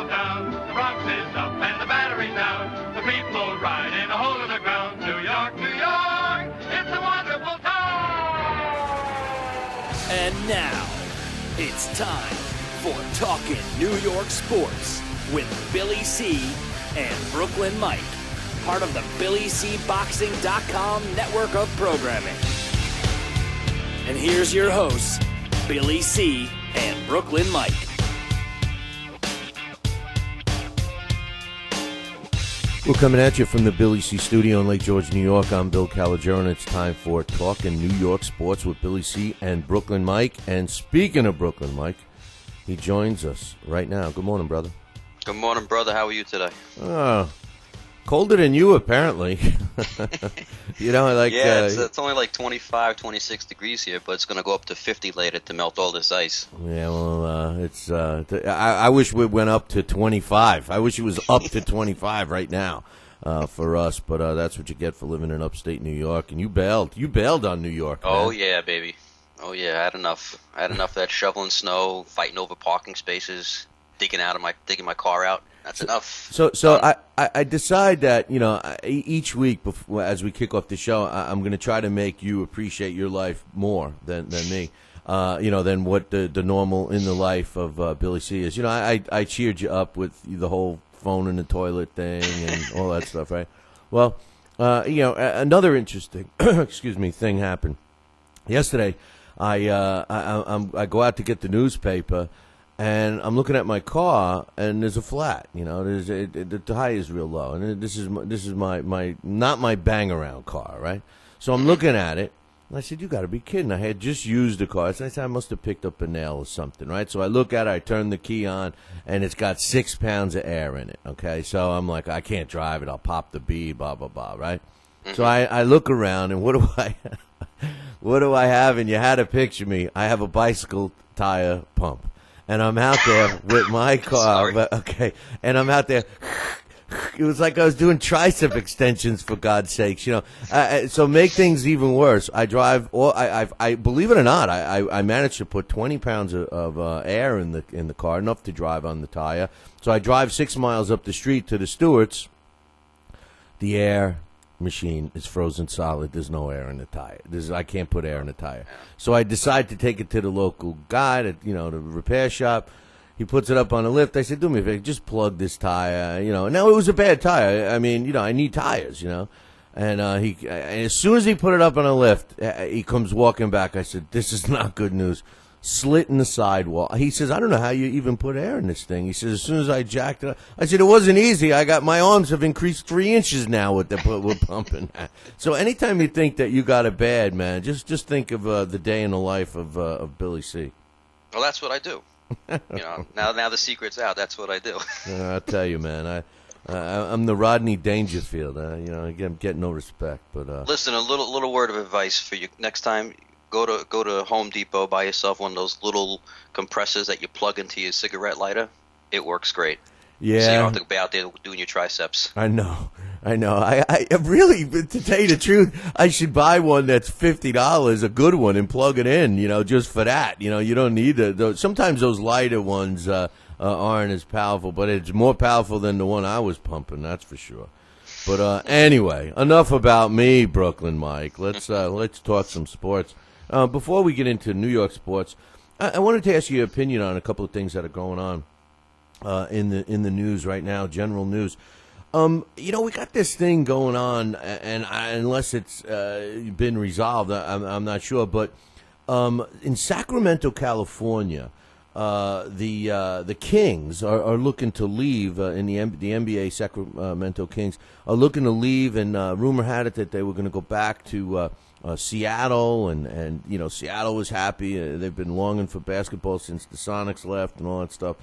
small town. The Bronx is up and the Battery's down. The people ride in a hole in the ground. New York, New York, it's a wonderful town. And now, it's time for Talkin' New York Sports with Billy C. and Brooklyn Mike, part of the BillyCBoxing.com network of programming. And here's your hosts, Billy C. and Brooklyn Mike. We're coming at you from the Billy C. studio in Lake George, New York. I'm Bill Calogero, and it's time for Talkin' New York Sports with Billy C. and Brooklyn Mike. And speaking of Brooklyn Mike, he joins us right now. Good morning, brother. Good morning, brother. How are you today? Colder than you, apparently. It's only like 25, 26 degrees here, but it's going to go up to 50 later to melt all this ice. Yeah, well, I wish we went up to 25. I wish it was up to 25 right now for us, but that's what you get for living in upstate New York. And you bailed. You bailed on New York, man. Oh, yeah, baby. Oh, yeah, I had enough. I had enough of that shoveling snow, fighting over parking spaces, digging my car out. That's enough. So I decide that, each week as we kick off the show, I'm going to try to make you appreciate your life more than me, than what the normal in the life of Billy C is. I cheered you up with the whole phone in the toilet thing and all that stuff, right? Well, another interesting thing happened yesterday. I go out to get the newspaper. And I'm looking at my car, and there's a flat. The tire is real low, and this is my not my bang around car, right? So I'm looking at it, and I said, "You got to be kidding!" I had just used the car. So I said, "I must have picked up a nail or something, right?" So I look at it, I turn the key on, and it's got 6 pounds of air in it. Okay, so I'm like, I can't drive it. I'll pop the bead, blah blah blah, right? So I look around, and what do I have? And you had to picture me. I have a bicycle tire pump. And I'm out there with my car, and I'm out there. It was like I was doing tricep extensions, for God's sakes, So make things even worse, I drive. I believe it or not, I managed to put 20 pounds of air in the car, enough to drive on the tire. So I drive 6 miles up the street to the Stewart's. The air machine is frozen solid. There's no air in the tire. I can't put air in the tire. So I decide to take it to the local guy, the repair shop. He puts it up on a lift. I said, "Do me a favor, just plug this tire." Now it was a bad tire. I mean, I need tires. And as soon as he put it up on a lift, he comes walking back. I said, "This is not good news." Slit in the sidewall. He says, "I don't know how you even put air in this thing." He says, "As soon as I jacked it up," I said, "It wasn't easy. My arms have increased 3 inches now with we're pumping." So anytime you think that you got it bad, man, just think of the day in the life of Billy C. Well, that's what I do. Now the secret's out. That's what I do. I'll tell you, man. I'm the Rodney Dangerfield. I'm getting no respect. But listen, a little word of advice for you next time. Go to Home Depot, buy yourself one of those little compressors that you plug into your cigarette lighter. It works great. Yeah. So you don't have to be out there doing your triceps. I know. I really, to tell you the truth, I should buy one that's $50, a good one, and plug it in, just for that. You don't need sometimes those lighter ones aren't as powerful, but it's more powerful than the one I was pumping, that's for sure. But anyway, enough about me, Brooklyn Mike. Let's talk some sports. Before we get into New York sports, I wanted to ask you your opinion on a couple of things that are going on in the news right now, general news. We got this thing going on, and unless it's been resolved, I'm not sure. But in Sacramento, California, the Kings are looking to leave. In the NBA, Sacramento Kings are looking to leave, and rumor had it that they were going to go back to Seattle, and Seattle was happy. They've been longing for basketball since the Sonics left and all that stuff.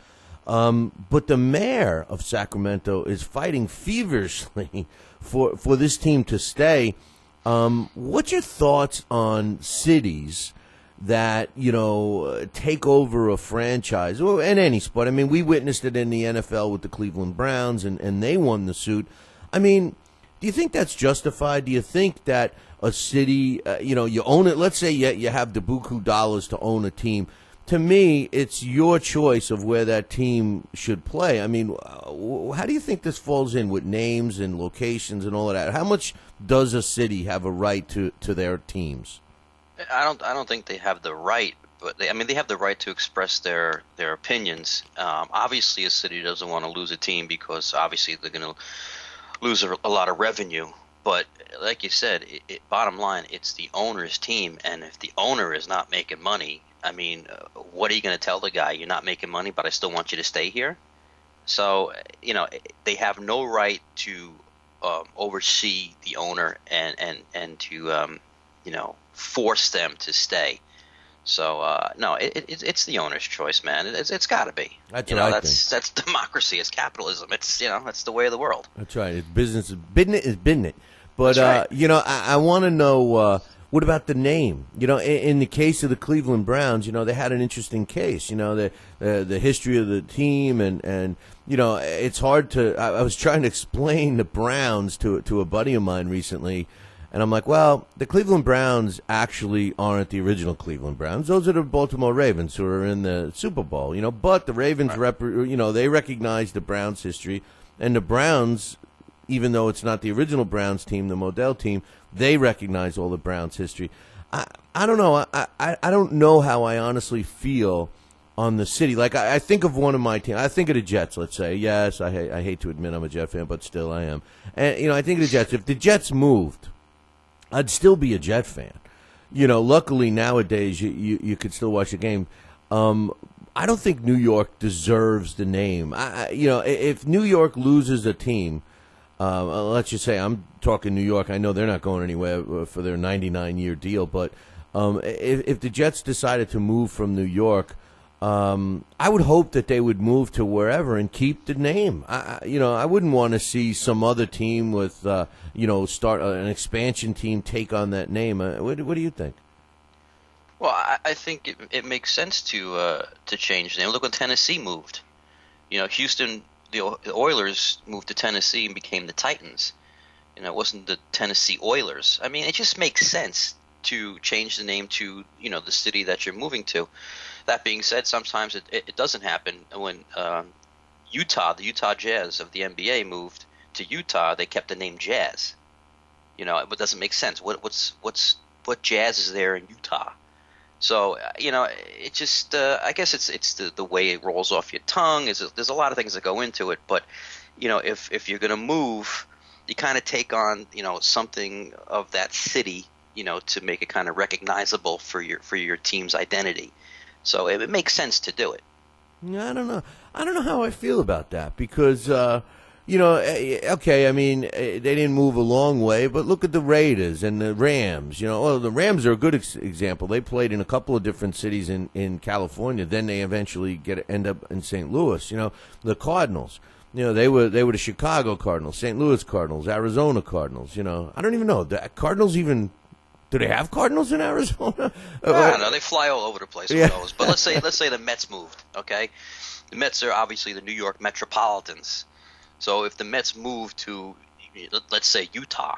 But the mayor of Sacramento is fighting feverishly for this team to stay. What's your thoughts on cities that, take over a franchise, or in any sport? I mean, we witnessed it in the NFL with the Cleveland Browns, and they won the suit. I mean, do you think that's justified? Do you think that a city, you own it? Let's say you have the buku dollars to own a team. to me, it's your choice of where that team should play. I mean, how do you think this falls in with names and locations and all of that? How much does a city have a right to their teams? I don't think they have the right, but they have the right to express their opinions. Obviously, a city doesn't want to lose a team because obviously they're going to lose a lot of revenue. But like you said, bottom line, it's the owner's team, and if the owner is not making money, I mean, what are you going to tell the guy? You're not making money, but I still want you to stay here? So, they have no right to oversee the owner and to, force them to stay. So, no, it's the owner's choice, man. It's got to be. That's democracy. It's capitalism. It's, that's the way of the world. That's right. It's business. Business is business. But, right. I want to know, what about the name? In the case of the Cleveland Browns, they had an interesting case. The history of the team, and it's hard to. I was trying to explain the Browns to a buddy of mine recently, and I'm like, well, the Cleveland Browns actually aren't the original Cleveland Browns. Those are the Baltimore Ravens who are in the Super Bowl. But the Ravens, they recognize the Browns' history, and the Browns, even though it's not the original Browns team, the Modell team, they recognize all the Browns' history. I don't know. I don't know how I honestly feel on the city. Like, I think of one of my teams. I think of the Jets, let's say. Yes, I hate to admit I'm a Jet fan, but still I am. And, I think of the Jets. If the Jets moved, I'd still be a Jet fan. Luckily nowadays you could still watch the game. I don't think New York deserves the name. If New York loses a team, let's just say I'm talking New York. I know they're not going anywhere for their 99-year deal, but if the Jets decided to move from New York, I would hope that they would move to wherever and keep the name. I wouldn't want to see some other team with, start an expansion team take on that name. What do you think? Well, I think it makes sense to change the name. Look when Tennessee moved. Houston. The Oilers moved to Tennessee and became the Titans. It wasn't the Tennessee Oilers. I mean, it just makes sense to change the name to, the city that you're moving to. That being said, sometimes it doesn't happen. When the Utah Jazz of the NBA moved to Utah, they kept the name Jazz. It doesn't make sense. What Jazz is there in Utah? So, it just, I guess it's the way it rolls off your tongue. There's a lot of things that go into it. But, if you're going to move, you kind of take on, something of that city, to make it kind of recognizable for your team's identity. So it makes sense to do it. I don't know. I don't know how I feel about that because, okay, I mean, they didn't move a long way, but look at the Raiders and the Rams. The Rams are a good example. They played in a couple of different cities in California. Then they eventually end up in St. Louis. The Cardinals. They were the Chicago Cardinals, St. Louis Cardinals, Arizona Cardinals. I don't even know. The Cardinals even. Do they have Cardinals in Arizona? I don't know. They fly all over the place. Who knows? But let's say the Mets moved. Okay, the Mets are obviously the New York Metropolitans. So if the Mets move to, let's say, Utah,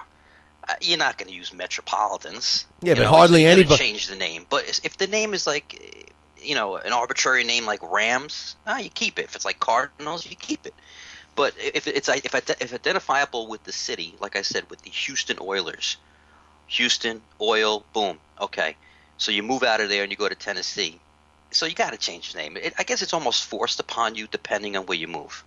you're not going to use Metropolitans. Yeah, but hardly anybody change the name. But if the name is like, an arbitrary name like Rams, you keep it. If it's like Cardinals, you keep it. But if identifiable with the city, like I said, with the Houston Oilers. Houston, oil, boom. Okay. So you move out of there and you go to Tennessee. So you got to change the name. I guess it's almost forced upon you depending on where you move.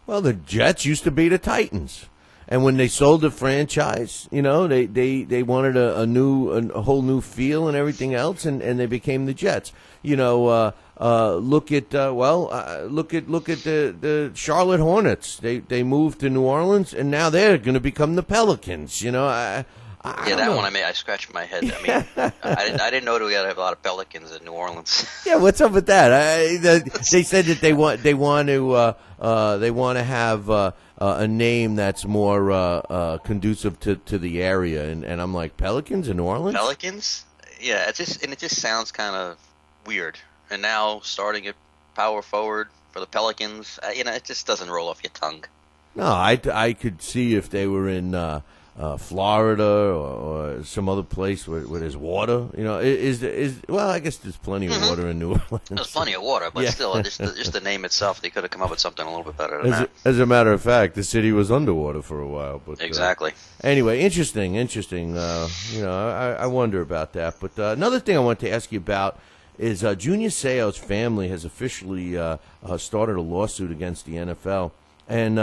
Well, the Jets used to be the Titans. And when they sold the franchise, they wanted a whole new feel and everything else, and they became the Jets. Look at the Charlotte Hornets. They moved to New Orleans, and now they're going to become the Pelicans. I scratched my head. I mean, I didn't know we had to have a lot of Pelicans in New Orleans. Yeah, what's up with that? They said that they want to have a name that's more conducive to the area, and I'm like, Pelicans in New Orleans? Pelicans? Yeah, it just sounds kind of weird. And now starting at power forward for the Pelicans, it just doesn't roll off your tongue. No, I could see if they were in Florida or some other place where there's water? You know, well, I guess there's plenty of water in New Orleans. There's plenty of water, but Yeah. still, just the name itself, they could have come up with something a little bit better than that. As a matter of fact, the city was underwater for a while. But Exactly. Anyway, interesting. You know, I wonder about that. But another thing I want to ask you about is Junior Seau's family has officially started a lawsuit against the NFL, and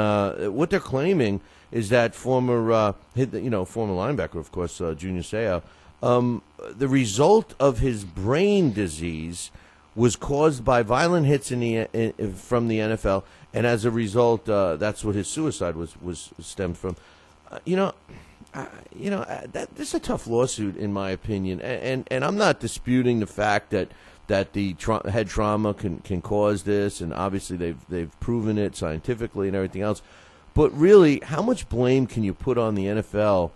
what they're claiming is that former linebacker, of course, Junior Seau, the result of his brain disease was caused by violent hits from the NFL, and as a result, that's what his suicide was stemmed from. This is a tough lawsuit, in my opinion, and I'm not disputing the fact that the head trauma can cause this, and obviously they've proven it scientifically and everything else. But really, how much blame can you put on the NFL?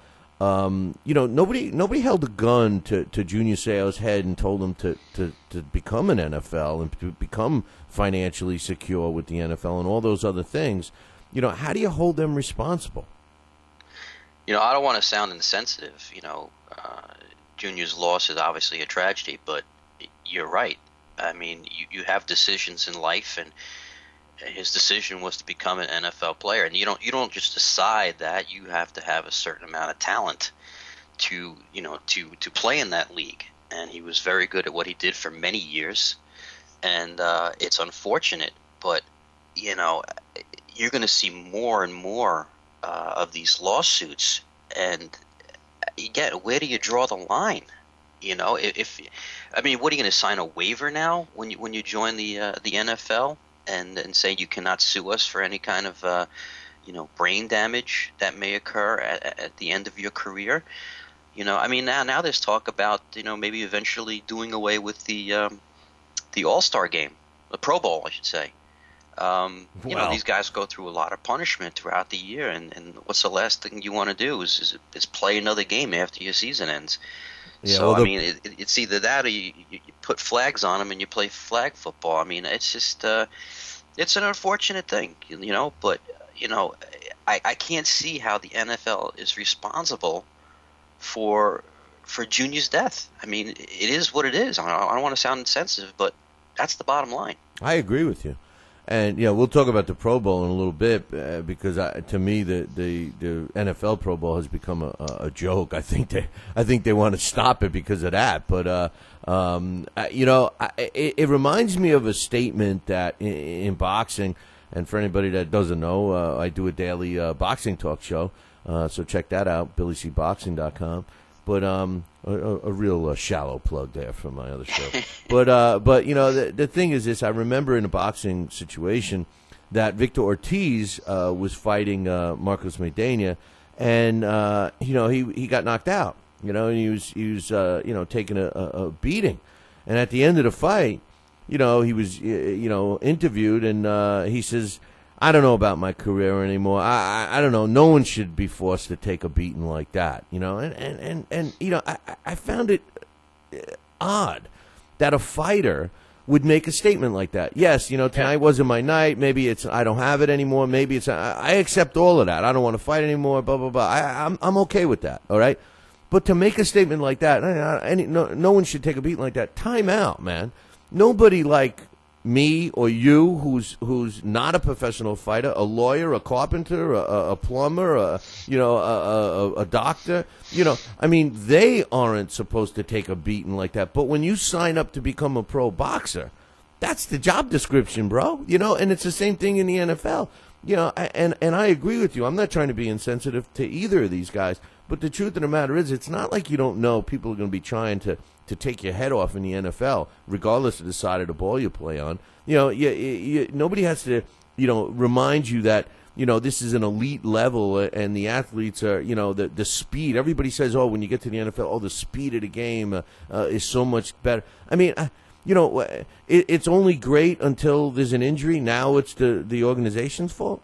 Nobody held a gun to Junior Seau's head and told him to become an NFL and to become financially secure with the NFL and all those other things. You know, how do you hold them responsible? You know, I don't want to sound insensitive. You know, Junior's loss is obviously a tragedy, but you're right. I mean, you have decisions in life, and his decision was to become an NFL player, and you don't just decide that. You have to have a certain amount of talent to play in that league, and he was very good at what he did for many years, and it's unfortunate, but you know, you're going to see more and more of these lawsuits, and again, where do you draw the line? You know, what are you going to sign a waiver now when you join the NFL? And say you cannot sue us for any kind of brain damage that may occur at the end of your career. You know, I mean, now there's talk about maybe eventually doing away with the All-Star game, the Pro Bowl, I should say. You know, these guys go through a lot of punishment throughout the year, and what's the last thing you want to do is play another game after your season ends. Yeah, so I mean, it's either that or you put flags on them and you play flag football. I mean, it's just it's an unfortunate thing, But I can't see how the NFL is responsible for Junior's death. I mean, it is what it is. I don't want to sound insensitive, but that's the bottom line. I agree with you. And we'll talk about the Pro Bowl in a little bit because to me the NFL Pro Bowl has become a joke. I think they want to stop it because of that. But it reminds me of a statement that in boxing, and for anybody that doesn't know, I do a daily boxing talk show, so check that out, BillyCBoxing.com. But a real shallow plug there from my other show. but the thing is this: I remember in a boxing situation that Victor Ortiz was fighting Marcos Maidana, and he got knocked out. And he was taking a beating, and at the end of the fight, he was interviewed, and he says, I don't know about my career anymore. I don't know. No one should be forced to take a beating like that, And I found it odd that a fighter would make a statement like that. Yes, tonight wasn't my night. Maybe it's I don't have it anymore. Maybe it's I accept all of that. I don't want to fight anymore. Blah blah blah. I'm okay with that. All right, but to make a statement like that, no one should take a beating like that. Time out, man. Nobody like me or you who's not a professional fighter, a lawyer, a carpenter, a plumber, a doctor, I mean, they aren't supposed to take a beating like that. But when you sign up to become a pro boxer, that's the job description, bro. And it's the same thing in the NFL. And I agree with you. I'm not trying to be insensitive to either of these guys, but the truth of the matter is, it's not like you don't know people are going to be trying to take your head off in the NFL, regardless of the side of the ball you play on. Nobody has to, remind you that, this is an elite level and the athletes are, the speed. Everybody says, when you get to the NFL, the speed of the game is so much better. I mean, it's only great until there's an injury. Now it's the organization's fault?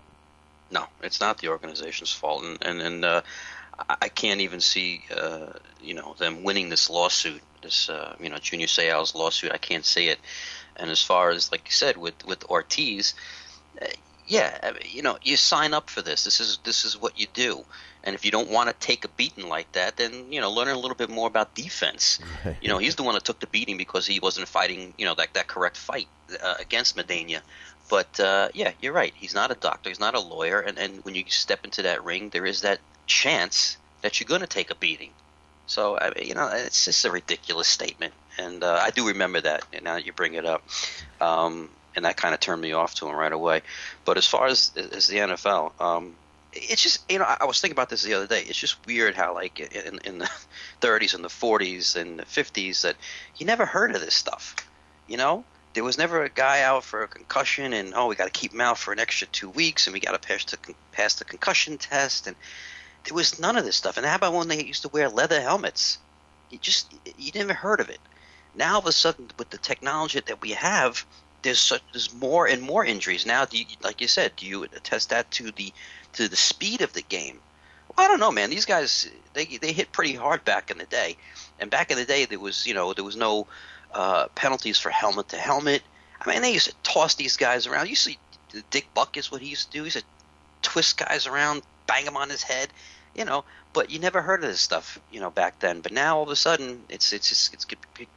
No, it's not the organization's fault. And I can't even see, them winning this lawsuit. This, Junior Seau's lawsuit, I can't see it. And as far as, like you said, with Ortiz, Yeah, I mean, you sign up for this. This is what you do. And if you don't want to take a beating like that, then learn a little bit more about defense. He's the one that took the beating because he wasn't fighting that correct fight against Medina. But yeah, you're right. He's not a doctor. He's not a lawyer. And when you step into that ring, there is that chance that you're going to take a beating. So it's just a ridiculous statement. And I do remember that. And now that you bring it up. And that kind of turned me off to him right away. But as far as the NFL, it's just, I was thinking about this the other day. It's just weird how, like, in the 30s and the 40s and the 50s that you never heard of this stuff. There was never a guy out for a concussion and, we got to keep him out for an extra 2 weeks and we got to pass the concussion test. And there was none of this stuff. And how about when they used to wear leather helmets? You never heard of it. Now, all of a sudden, with the technology that we have, there's more and more injuries now. Like you said, do you attest that to the speed of the game? Well, I don't know, man. These guys they hit pretty hard back in the day, and back in the day there was no penalties for helmet to helmet. I mean, they used to toss these guys around. You see, Dick Buck is what he used to do. He used to twist guys around, bang them on his head, But you never heard of this stuff, back then. But now all of a sudden, it's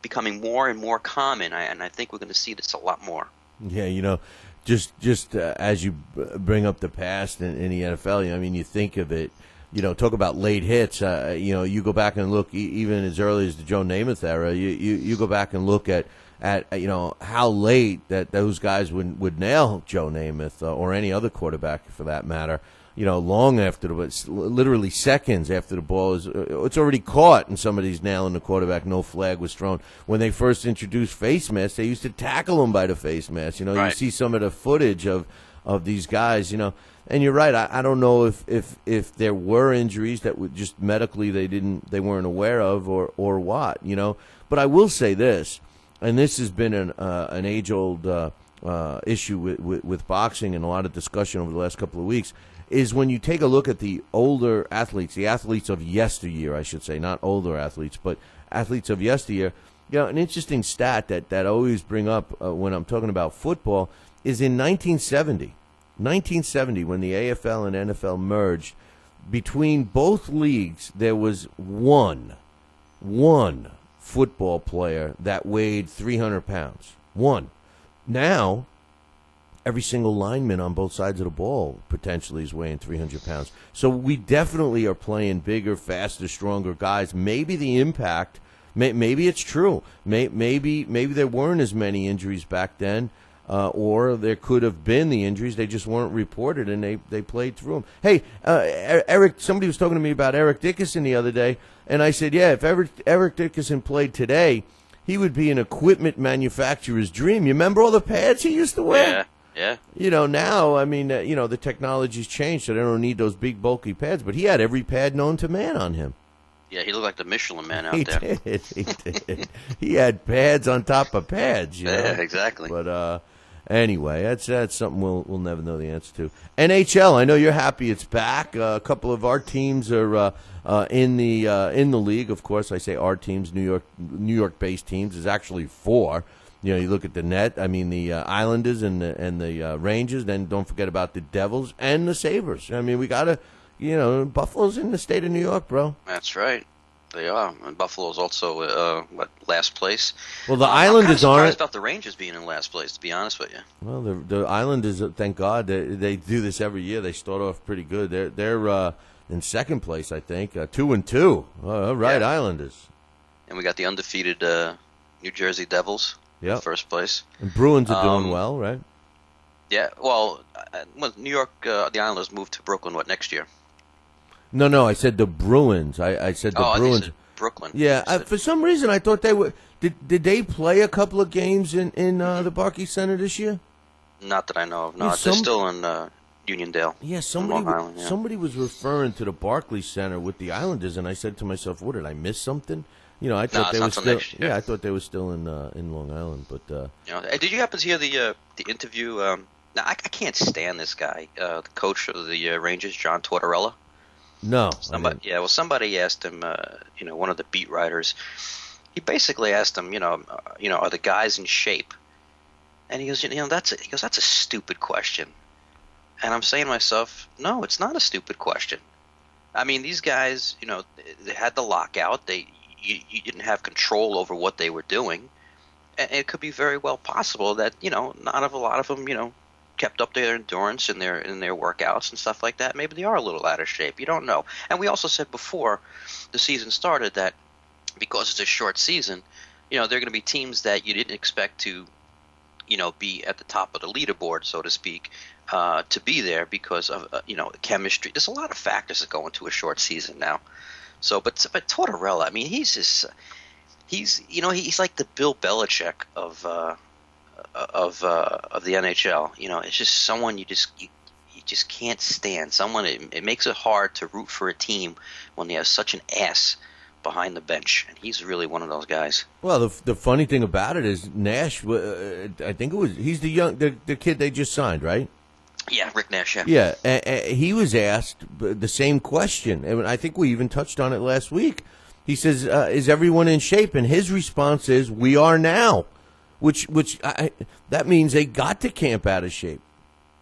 becoming more and more common, and I think we're going to see this a lot more. Yeah, just as you bring up the past in the NFL, I mean, you think of it, talk about late hits. You go back and look even as early as the Joe Namath era. You go back and look at how late that those guys would nail Joe Namath or any other quarterback for that matter. Long after literally seconds after the ball it's already caught and somebody's nailing the quarterback, no flag was thrown. When they first introduced face masks, they used to tackle them by the face mask. Right. You see some of the footage of these guys, and you're right. I don't know if there were injuries that would just medically they weren't aware of or what, But I will say this, and this has been an age-old issue with boxing and a lot of discussion over the last couple of weeks, is when you take a look at the older athletes, the athletes of yesteryear, I should say, not older athletes, but athletes of yesteryear. An interesting stat that I always bring up when I'm talking about football is in 1970. 1970, when the AFL and NFL merged, between both leagues, there was one football player that weighed 300 pounds. One. Now, every single lineman on both sides of the ball potentially is weighing 300 pounds. So we definitely are playing bigger, faster, stronger guys. Maybe the impact, maybe it's true. Maybe there weren't as many injuries back then, or there could have been the injuries. They just weren't reported, and they played through them. Hey, Eric, somebody was talking to me about Eric Dickerson the other day, and I said, yeah, if Eric Dickerson played today, he would be an equipment manufacturer's dream. You remember all the pads he used to wear? Yeah. Now, I mean, the technology's changed, so they don't need those big, bulky pads. But he had every pad known to man on him. Yeah, he looked like the Michelin Man out He there. did. He had pads on top of pads. Yeah, exactly. But anyway, that's something we'll never know the answer to. NHL, I know you're happy it's back. A couple of our teams are in the league. Of course, I say our teams, New York-based teams. There's actually 4. You look at the net. I mean, the Islanders and the Rangers. Then don't forget about the Devils and the Sabres. I mean, we got to, Buffalo's in the state of New York, bro. That's right. They are. And Buffalo's also, last place? Well, the Islanders aren't. I'm surprised about the Rangers being in last place, to be honest with you. Well, the Islanders, thank God, they do this every year. They start off pretty good. They're in second place, I think, 2-2. All right, yeah. Islanders. And we got the undefeated New Jersey Devils. Yep. First place. And Bruins are doing well, right? Yeah, well, New York, the Islanders moved to Brooklyn, next year? No, I said the Bruins. I said the Bruins. I said Brooklyn. Yeah, for some reason I thought they were. Did they play a couple of games in the Barclays Center this year? Not that I know of. No, they're still in Uniondale. Yeah, Long Island, yeah. Somebody was referring to the Barclays Center with the Islanders, and I said to myself, "What did I miss something?" I thought they were still. Yeah, I thought they were still in Long Island, but. Did you happen to hear the interview? Now I can't stand this guy, the coach of the Rangers, John Tortorella. No. Somebody asked him, one of the beat writers. He basically asked him, are the guys in shape? And he goes, that's a stupid question. And I'm saying to myself, no, it's not a stupid question. I mean, these guys, they had the lockout. You didn't have control over what they were doing. And it could be very well possible that, not a lot of them, kept up their endurance in their workouts and stuff like that. Maybe they are a little out of shape. You don't know. And we also said before the season started that because it's a short season, there are going to be teams that you didn't expect to, be at the top of the leaderboard, so to speak, to be there because of, chemistry. There's a lot of factors that go into a short season now. So, but Tortorella, I mean, he's like the Bill Belichick of the NHL. It's just someone you just can't stand. Someone it makes it hard to root for a team when they have such an ass behind the bench, and he's really one of those guys. Well, the funny thing about it is Nash. I think he's the kid they just signed, right? Yeah, Rick Nash. Yeah. He was asked the same question, and I think we even touched on it last week. He says, "Is everyone in shape?" And his response is, "We are now," which that means they got to camp out of shape.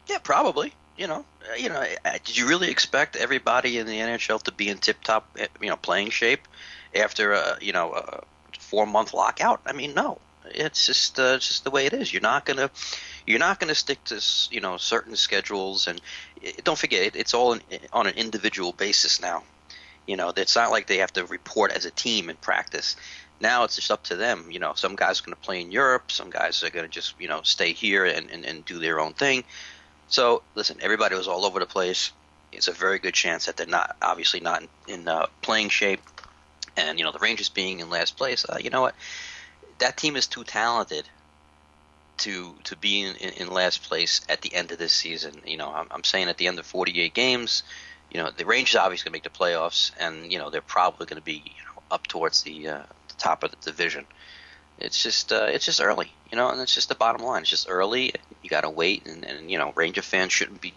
Yeah, probably. Did you really expect everybody in the NHL to be in tip-top, playing shape after a 4-month lockout? I mean, no. It's just the way it is. You're not gonna stick to certain schedules, and don't forget it's all on an individual basis now. It's not like they have to report as a team in practice. Now it's just up to them. Some guys are going to play in Europe. Some guys are going to just stay here and do their own thing. So, listen, everybody was all over the place. It's a very good chance that they're obviously not in playing shape. And, the Rangers being in last place, you know what? That team is too talented to be in last place at the end of this season. I'm saying at the end of 48 games, the Rangers are obviously going to make the playoffs, and, they're probably going to be up towards the top of the division. It's just early, and it's just the bottom line. It's just early. You got to wait, and Ranger fans shouldn't be,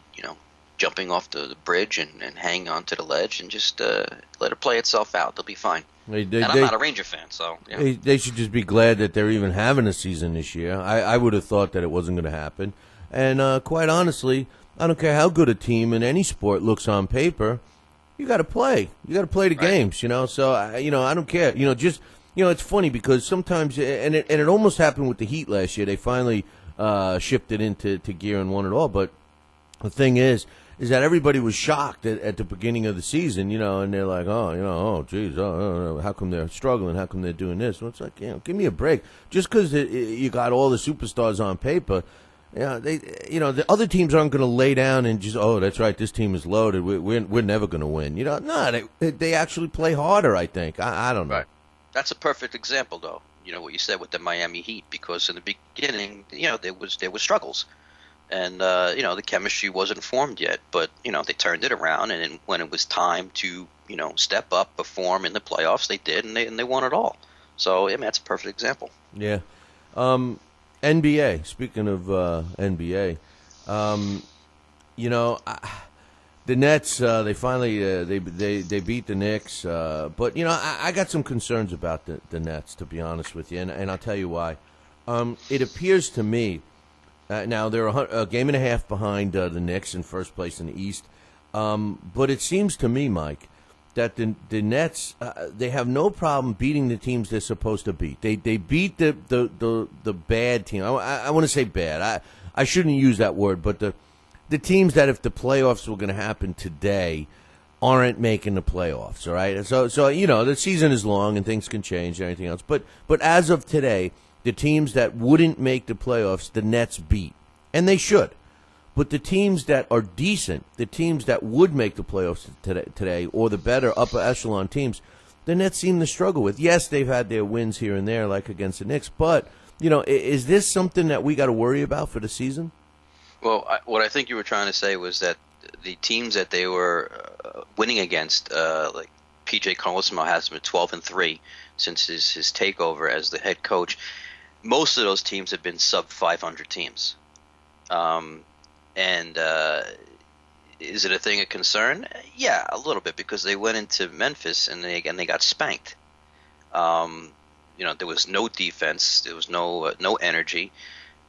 jumping off the bridge and hanging on to the ledge, and just let it play itself out. They'll be fine. I'm not a Ranger fan, so they should just be glad that they're even having a season this year. I would have thought that it wasn't going to happen, and quite honestly, I don't care how good a team in any sport looks on paper. You got to play. You got to play the games, So I don't care. It's funny because sometimes, and it almost happened with the Heat last year. They finally shifted into gear and won it all. But the thing is that everybody was shocked at the beginning of the season, and they're like, geez, how come they're struggling? How come they're doing this? Well, it's like, give me a break. Just because you got all the superstars on paper, the other teams aren't going to lay down and just, that's right, this team is loaded. We're never going to win. No, they actually play harder. I think. I don't know. Right. That's a perfect example, though. What you said with the Miami Heat, because in the beginning, there was struggles, and the chemistry wasn't formed yet. But they turned it around, and when it was time to step up, perform in the playoffs, they did, and they won it all. So that's a perfect example. Yeah. NBA. Speaking of NBA, the Nets, they finally they beat the Knicks, but I got some concerns about the Nets, to be honest with you, and I'll tell you why. It appears to me now they're a game and a half behind the Knicks in first place in the East, but it seems to me, Mike, that the Nets they have no problem beating the teams they're supposed to beat. They beat the bad team. I want to say bad. I shouldn't use that word, but the teams that if the playoffs were going to happen today aren't making the playoffs, all right? So the season is long and things can change and anything else. But as of today, the teams that wouldn't make the playoffs, the Nets beat. And they should. But the teams that are decent, the teams that would make the playoffs today or the better upper echelon teams, the Nets seem to struggle with. Yes, they've had their wins here and there like against the Knicks, but is this something that we got to worry about for the season? Well, what I think you were trying to say was that the teams that they were winning against, like P.J. Carlosimo has been 12-3 since his takeover as the head coach. Most of those teams have been sub 500 teams, and is it a thing of concern? Yeah, a little bit, because they went into Memphis and they got spanked. There was no defense, there was no energy.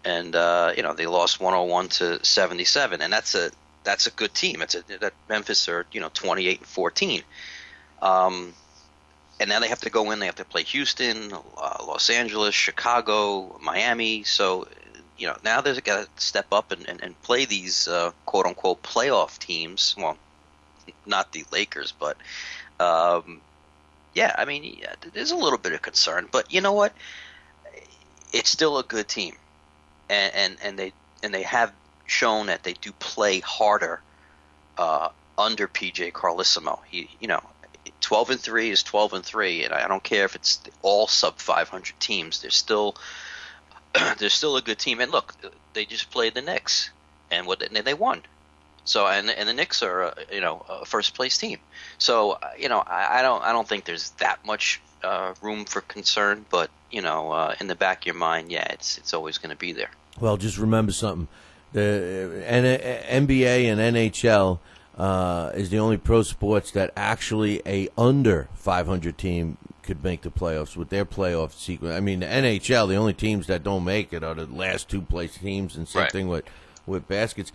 And they lost 101-77, and that's that's a good team. That Memphis are 28-14. And now they have to go in. They have to play Houston, Los Angeles, Chicago, Miami. So, now they've got to step up and play these quote-unquote playoff teams. Well, not the Lakers, but there's a little bit of concern. But you know what? It's still a good team, and they have shown that they do play harder under PJ Carlesimo. 12-3 is 12-3, and I don't care if it's all sub 500 teams. They're still a good team. And look, they just played the Knicks, and they won. So and the Knicks are a first place team. So I don't think there's that much room for concern, but in the back of your mind, yeah, it's always going to be there. Well, just remember something: the NBA and NHL is the only pro sports that actually a under 500 team could make the playoffs with their playoff sequence. I mean, the NHL, the only teams that don't make it are the last two place teams, and same thing with baskets.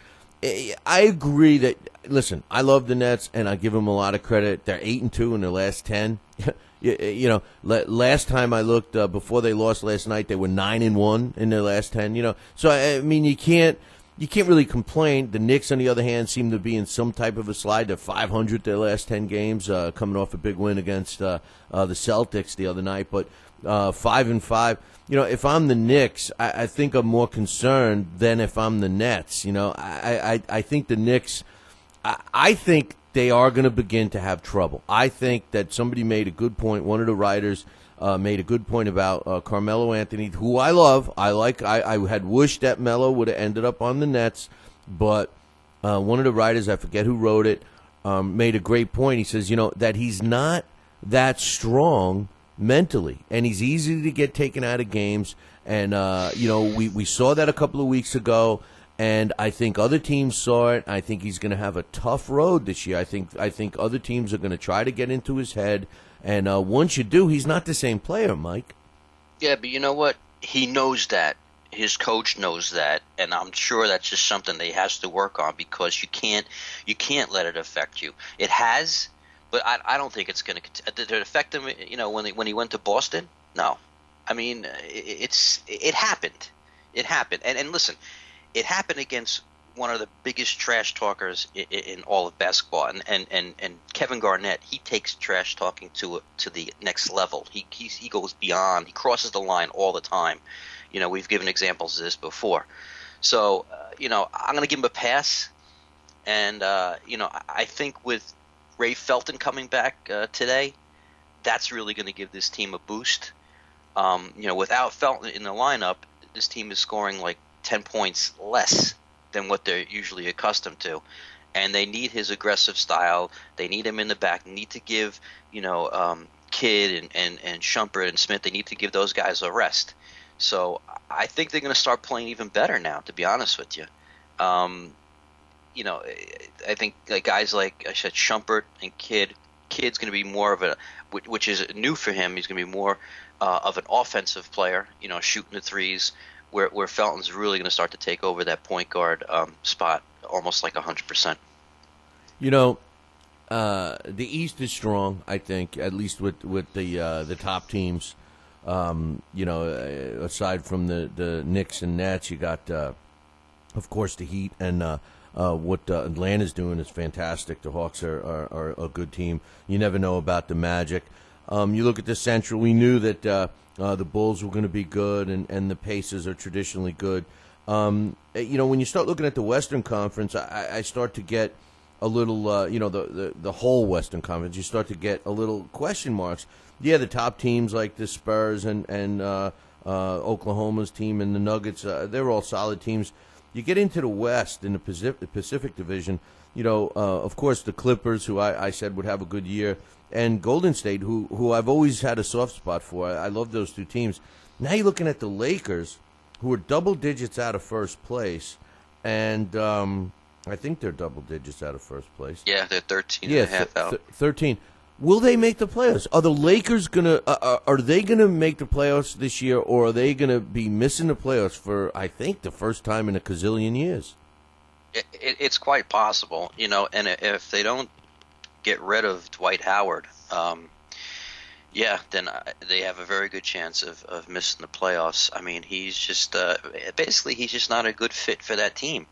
I agree that. Listen, I love the Nets, and I give them a lot of credit. They're 8-2 in their last 10. Last time I looked, before they lost last night, they were 9-1 in their last 10. So I mean, you can't really complain. The Knicks, on the other hand, seem to be in some type of a slide. They're 500 their last 10 games, coming off a big win against the Celtics the other night. But 5-5. If I'm the Knicks, I think I'm more concerned than if I'm the Nets. I think the Knicks, I think they are going to begin to have trouble. I think that somebody made a good point. One of the writers made a good point about Carmelo Anthony, who I love. I had wished that Melo would have ended up on the Nets, but one of the writers, I forget who wrote it, made a great point. He says, that he's not that strong mentally, and he's easy to get taken out of games. And we saw that a couple of weeks ago, and I think other teams saw it. I think he's going to have a tough road this year. I think other teams are going to try to get into his head, and once you do, he's not the same player, Mike. Yeah, but you know what? He knows that. His coach knows that, and I'm sure that's just something that he has to work on, because you can't let it affect you. It has. But I don't think it's going to. Did it affect him? When he went to Boston? No, I mean it happened. It happened, and listen, it happened against one of the biggest trash talkers in all of basketball, and Kevin Garnett. He takes trash talking to the next level. He goes beyond. He crosses the line all the time. We've given examples of this before. So I'm going to give him a pass, and I think with Ray Felton coming back today, that's really going to give this team a boost. Without Felton in the lineup, this team is scoring like 10 points less than what they're usually accustomed to. And they need his aggressive style. They need him in the back. They need to give, Kidd and Shumpert and Smith, they need to give those guys a rest. So I think they're going to start playing even better now, to be honest with you. I think guys like I said, Shumpert and Kidd's going to be more of which is new for him. He's going to be more of an offensive player, shooting the threes, where Felton's really going to start to take over that point guard spot almost like 100%. The East is strong, I think, at least with the top teams. Aside from the Knicks and Nets, you got, of course, the Heat, and what Atlanta's doing is fantastic. The Hawks are a good team. You never know about the Magic. You look at the Central. We knew that the Bulls were going to be good, and the Pacers are traditionally good. When you start looking at the Western Conference, I start to get a little, the whole Western Conference, you start to get a little question marks. Yeah, the top teams like the Spurs and Oklahoma's team and the Nuggets, they're all solid teams. You get into the West in the Pacific Division, of course, the Clippers, who I said would have a good year, and Golden State, who I've always had a soft spot for. I love those two teams. Now you're looking at the Lakers, who are double digits out of first place, and I think they're double digits out of first place. Yeah, they're 13 and a half out. 13. Will they make the playoffs? Are the Lakers are they gonna make the playoffs this year, or are they gonna be missing the playoffs for, I think, the first time in a gazillion years? It's quite possible, and if they don't get rid of Dwight Howard, yeah, then they have a very good chance of missing the playoffs. I mean, he's just basically he's just not a good fit for that team.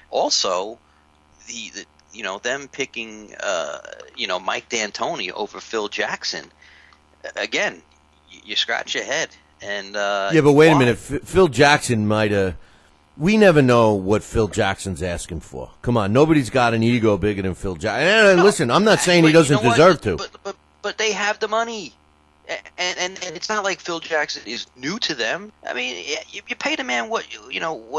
Also, them picking Mike D'Antoni over Phil Jackson, again, you scratch your head. And yeah, but wait a minute, Phil Jackson might have. We never know what Phil Jackson's asking for. Come on, nobody's got an ego bigger than Phil Jackson. And listen, I'm not saying he doesn't deserve to. But they have the money, and it's not like Phil Jackson is new to them. I mean, you pay the man what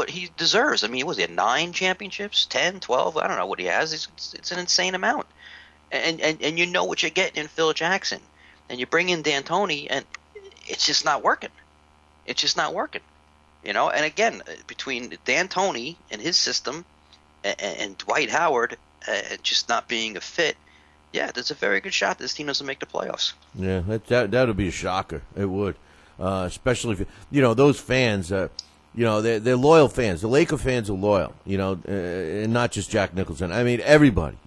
he deserves. I mean, was it 9 championships, 10, 12? I don't know what he has. It's an insane amount, and you know what you're getting in Phil Jackson, and you bring in D'Antoni, and it's just not working. It's just not working. And again, between D'Antoni and his system and Dwight Howard just not being a fit, yeah, there's a very good shot this team doesn't make the playoffs. Yeah, that would be a shocker. It would, especially if those fans. They're loyal fans. The Laker fans are loyal. And not just Jack Nicholson. I mean, everybody.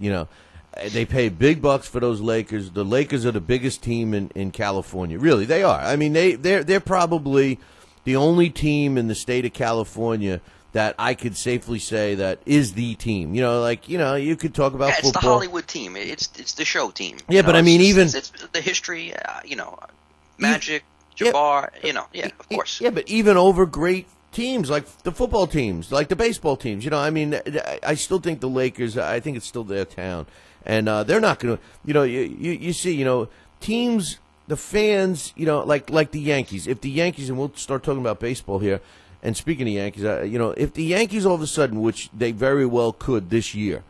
They pay big bucks for those Lakers. The Lakers are the biggest team in California. Really, they are. I mean, they're probably the only team in the state of California that I could safely say that is the team. You could talk about football. It's the Hollywood team. It's the show team. Yeah, but I mean, it's the history. Magic, Jabbar. Of course. Yeah, but even over great teams like the football teams, like the baseball teams. I mean, I still think the Lakers. I think it's still their town, and they're not going to. You see, teams. The fans, like the Yankees. If the Yankees, and we'll start talking about baseball here, and speaking of Yankees, if the Yankees all of a sudden, which they very well could this year,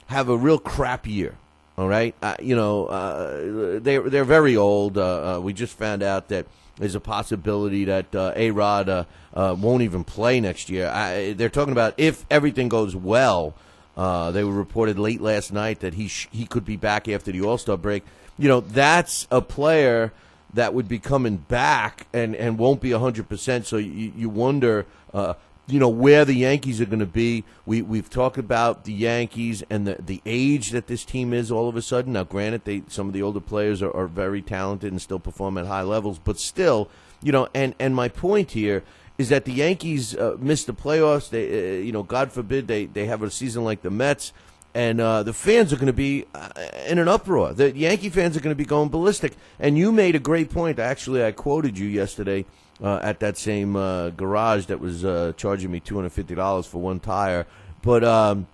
have a real crap year, all right? They're very old. We just found out that there's a possibility that A-Rod won't even play next year. They're talking about if everything goes well. They were reported late last night that he could be back after the All-Star break. That's a player that would be coming back and won't be 100%. So you wonder, where the Yankees are going to be. We've talked about the Yankees and the age that this team is all of a sudden. Now, granted, some of the older players are very talented and still perform at high levels. But still, and my point here is that the Yankees miss the playoffs. They, God forbid they have a season like the Mets. And the fans are going to be in an uproar. The Yankee fans are going to be going ballistic. And you made a great point. Actually, I quoted you yesterday at that same garage that was charging me $250 for one tire. But I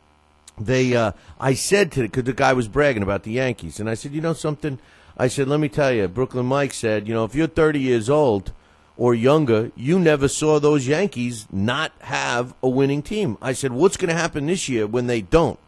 said because the guy was bragging about the Yankees. And I said, something? I said, let me tell you, Brooklyn Mike said, if you're 30 years old or younger, you never saw those Yankees not have a winning team. I said, what's going to happen this year when they don't?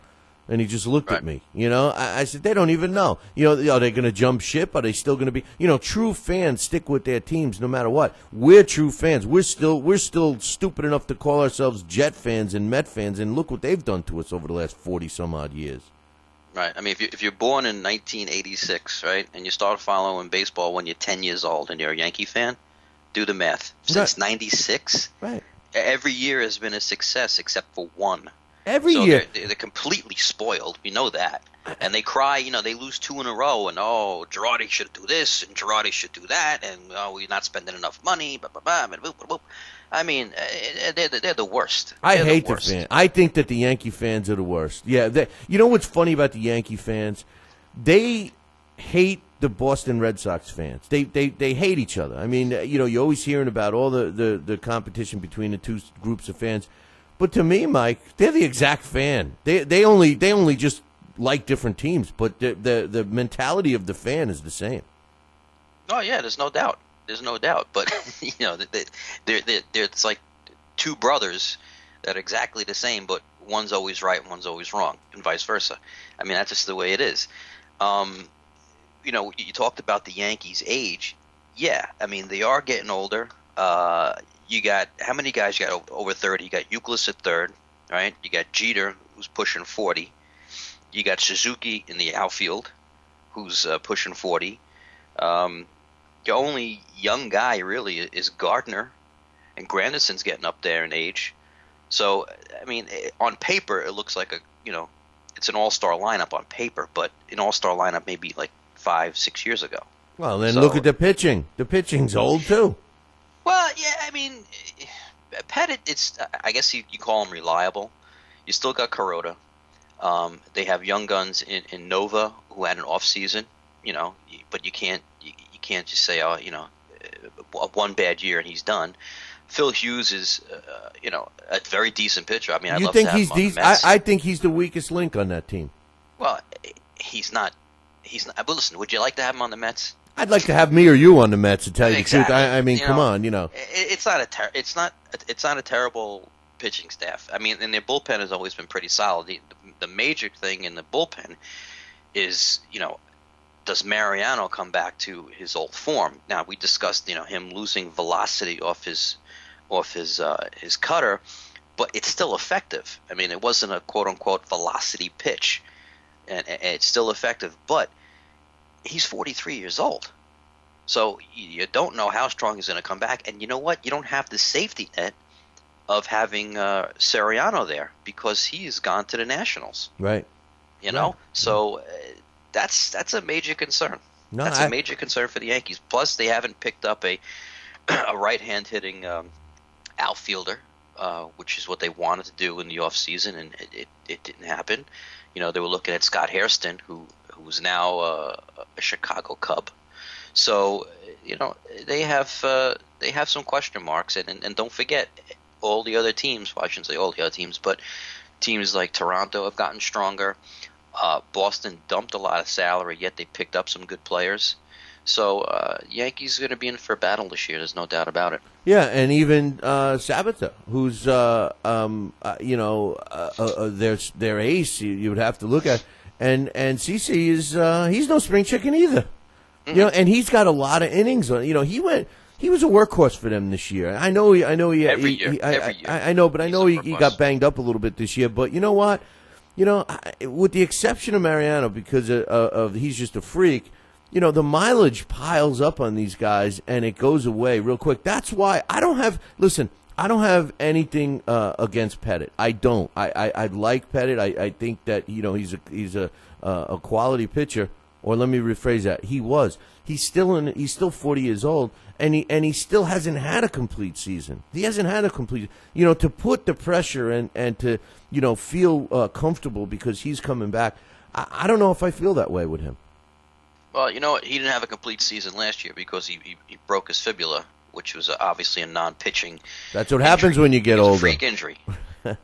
And he just looked at me. I said, they don't even know. Are they going to jump ship? Are they still going to be? True fans stick with their teams no matter what. We're true fans. We're still stupid enough to call ourselves Jet fans and Met fans, and look what they've done to us over the last 40 some odd years. Right. I mean, if you're born in 1986, right, and you start following baseball when you're 10 years old and you're a Yankee fan, do the math. Since '96, right, every year has been a success except for one. Every year. They're completely spoiled. We know that. And they cry, they lose 2 in a row, and, Girardi should do this, and Girardi should do that, and, we're not spending enough money, blah, blah, blah, blah, blah, blah. I mean, they're the worst. I hate the fans. I think that the Yankee fans are the worst. Yeah, you know what's funny about the Yankee fans? They hate the Boston Red Sox fans. They hate each other. I mean, you're always hearing about all the competition between the two groups of fans. But to me, Mike, they're the exact fan. They only just like different teams, but the mentality of the fan is the same. Oh yeah, there's no doubt. But they're it's like two brothers that are exactly the same, but one's always right and one's always wrong, and vice versa. I mean, that's just the way it is. You talked about the Yankees' age. Yeah, I mean they are getting older. You got how many guys you got over 30? You got Euclid at third, right? You got Jeter, who's pushing 40. You got Suzuki in the outfield, who's pushing 40. The only young guy really is Gardner, and Granderson's getting up there in age. So, I mean, on paper, it looks like it's an all-star lineup on paper, but an all-star lineup maybe like 5-6 years ago. Well, then look at the pitching. The pitching's old, too. Well, yeah, I mean, Pettit, I guess you call him reliable. You still got Kuroda. They have young guns in Nova who had an off season, but you can't just say, one bad year and he's done. Phil Hughes is, a very decent pitcher. I mean, you think he's decent? I think he's the weakest link on that team. Well, he's not. But listen, would you like to have him on the Mets? I'd like to have me or you on the Mets, to tell you Exactly. the truth. I mean, come on, It's not a terrible pitching staff. I mean, and their bullpen has always been pretty solid. The major thing in the bullpen is, does Mariano come back to his old form? Now, we discussed, him losing velocity off his cutter, but it's still effective. I mean, it wasn't a quote unquote velocity pitch, and it's still effective, but he's 43 years old. So you don't know how strong he's going to come back. And you know what? You don't have the safety net of having Soriano there because he's gone to the Nationals. Right. So that's a major concern. That's a major concern for the Yankees. Plus, they haven't picked up a right-hand hitting outfielder, which is what they wanted to do in the offseason, and it didn't happen. They were looking at Scott Hairston, who's now a Chicago Cub. So, they have some question marks, and don't forget, all the other teams, well, I shouldn't say all the other teams, but teams like Toronto have gotten stronger. Boston dumped a lot of salary, yet they picked up some good players. So Yankees are going to be in for a battle this year. There's no doubt about it. Yeah, and even Sabata, who's their ace, you would have to look at, and CC is he's no spring chicken either. Mm-hmm. And he's got a lot of innings on. He was a workhorse for them this year. I know he every year. I know, but I know he got banged up a little bit this year. But you know what? With the exception of Mariano, because of he's just a freak. The mileage piles up on these guys, and it goes away real quick. That's why I don't have anything against Pettit. I don't. I like Pettit. I think that he's a quality pitcher. Or let me rephrase that. He's still 40 years old, and he still hasn't had a complete season. He hasn't had a complete. To put the pressure and to feel comfortable because he's coming back. I don't know if I feel that way with him. Well, you know what? He didn't have a complete season last year because he broke his fibula, which was obviously a non-pitching. That's what happens when you get older. A freak injury. But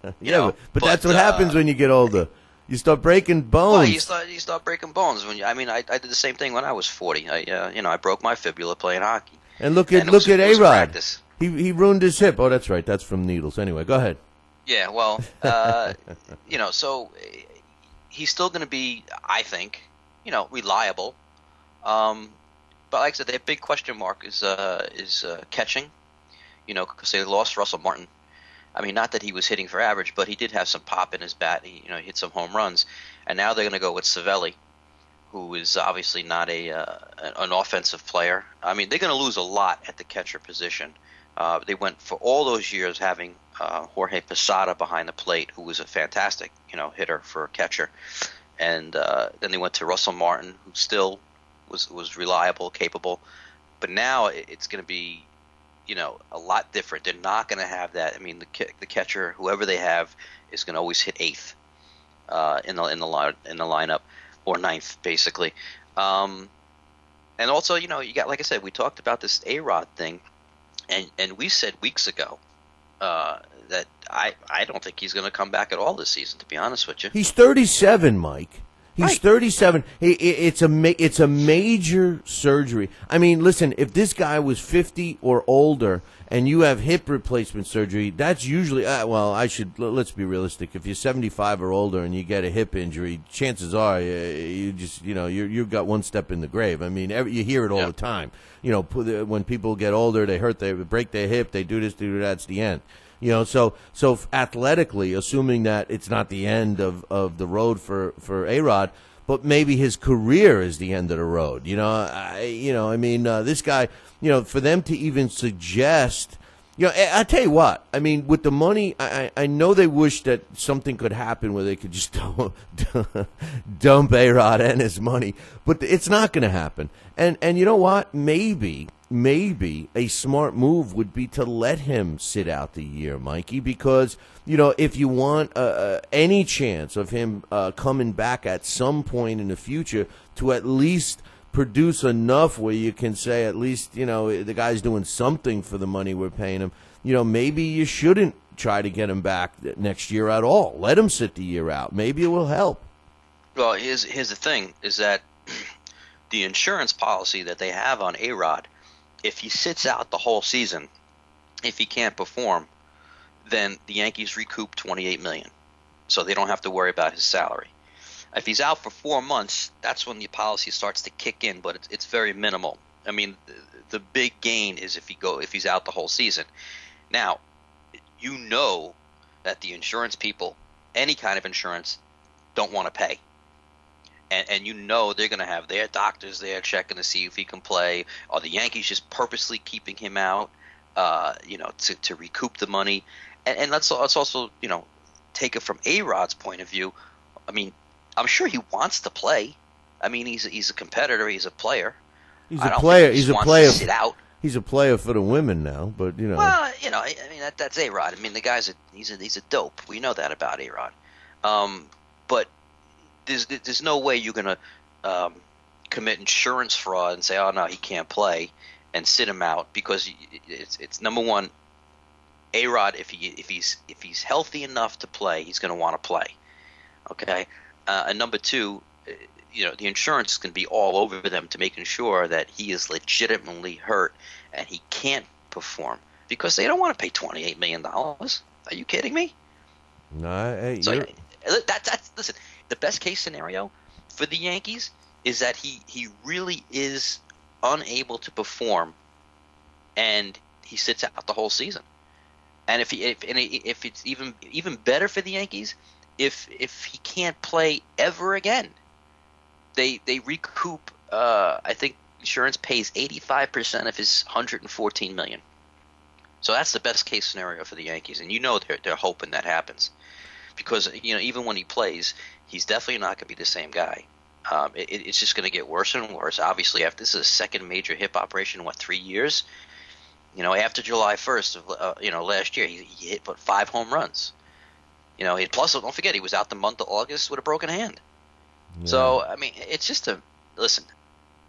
that's what happens when you get older. You start breaking bones. Well, you start breaking bones. I did the same thing when I was 40. I broke my fibula playing hockey. And look at A-Rod. He ruined his hip. Oh, that's right. That's from needles. Anyway, go ahead. Yeah, well, so he's still going to be, I think, reliable. But like I said, their big question mark is catching, because they lost Russell Martin. I mean, not that he was hitting for average, but he did have some pop in his bat. He hit some home runs, and now they're going to go with Savelli, who is obviously not an offensive player. I mean, they're going to lose a lot at the catcher position. They went for all those years having Jorge Posada behind the plate, who was a fantastic, hitter for a catcher, and then they went to Russell Martin, who still was reliable, capable, but now it's going to be, a lot different. They're not going to have that. I mean, the catcher, whoever they have, is going to always hit eighth in the lineup, or ninth, basically. And also, you got, like I said, we talked about this A-Rod thing, and we said weeks ago that I don't think he's going to come back at all this season, to be honest with you. He's 37, Mike. He's right. 37. It's a major surgery. I mean, listen, if this guy was 50 or older and you have hip replacement surgery, that's usually let's be realistic. If you're 75 or older and you get a hip injury, chances are you've got one step in the grave. I mean, you hear it all the time. When people get older, they break their hip, they do this, do that, it's the end. So athletically, assuming that it's not the end of the road for A-Rod, but maybe his career is the end of the road. This guy, for them to even suggest You know, I tell you what. I mean, with the money, I know they wish that something could happen where they could just dump A-Rod and his money, but it's not going to happen. And you know what? Maybe a smart move would be to let him sit out the year, Mikey, because, you know, if you want any chance of him coming back at some point in the future to at least produce enough where you can say at least, you know, the guy's doing something for the money we're paying him, you know, maybe you shouldn't try to get him back next year at all. Let him sit the year out. Maybe it will help. Well, here's the thing, is that the insurance policy that they have on A-Rod, if he sits out the whole season, if he can't perform, then the Yankees recoup $28 million, so they don't have to worry about his salary. If he's out for 4 months, that's when the policy starts to kick in, but it's very minimal. I mean, the big gain is if he's out the whole season. Now, you know that the insurance people, any kind of insurance, don't want to pay. And you know they're going to have their doctors there checking to see if he can play. Are the Yankees just purposely keeping him out, you know, to recoup the money? And let's also, you know, take it from A-Rod's point of view. I mean, I'm sure he wants to play. I mean, he's a competitor. He's a player. He's a player. He's a player. Sit out. He's a player for the women now, but you know. Well, you know, I mean that's A-Rod. I mean the guy's he's a dope. We know that about A-Rod. But there's no way you're gonna commit insurance fraud and say, oh no, he can't play, and sit him out, because it's number one. A-Rod, if he's healthy enough to play, he's going to want to play. Okay. And number two, you know, the insurance can be all over them to making sure that he is legitimately hurt and he can't perform, because they don't want to pay $28 million. Are you kidding me? No, so that's listen. The best case scenario for the Yankees is that he really is unable to perform, and he sits out the whole season. And if it's even better for the Yankees, if he can't play ever again, they recoup. I think insurance pays 85% of his $114 million. So that's the best case scenario for the Yankees, and you know they're hoping that happens, because you know even when he plays, he's definitely not going to be the same guy. It's just going to get worse and worse. Obviously, after this is a second major hip operation in 3 years. You know, after July 1st of last year, he hit 5 home runs. You know, plus don't forget he was out the month of August with a broken hand. Yeah. So I mean, it's just listen.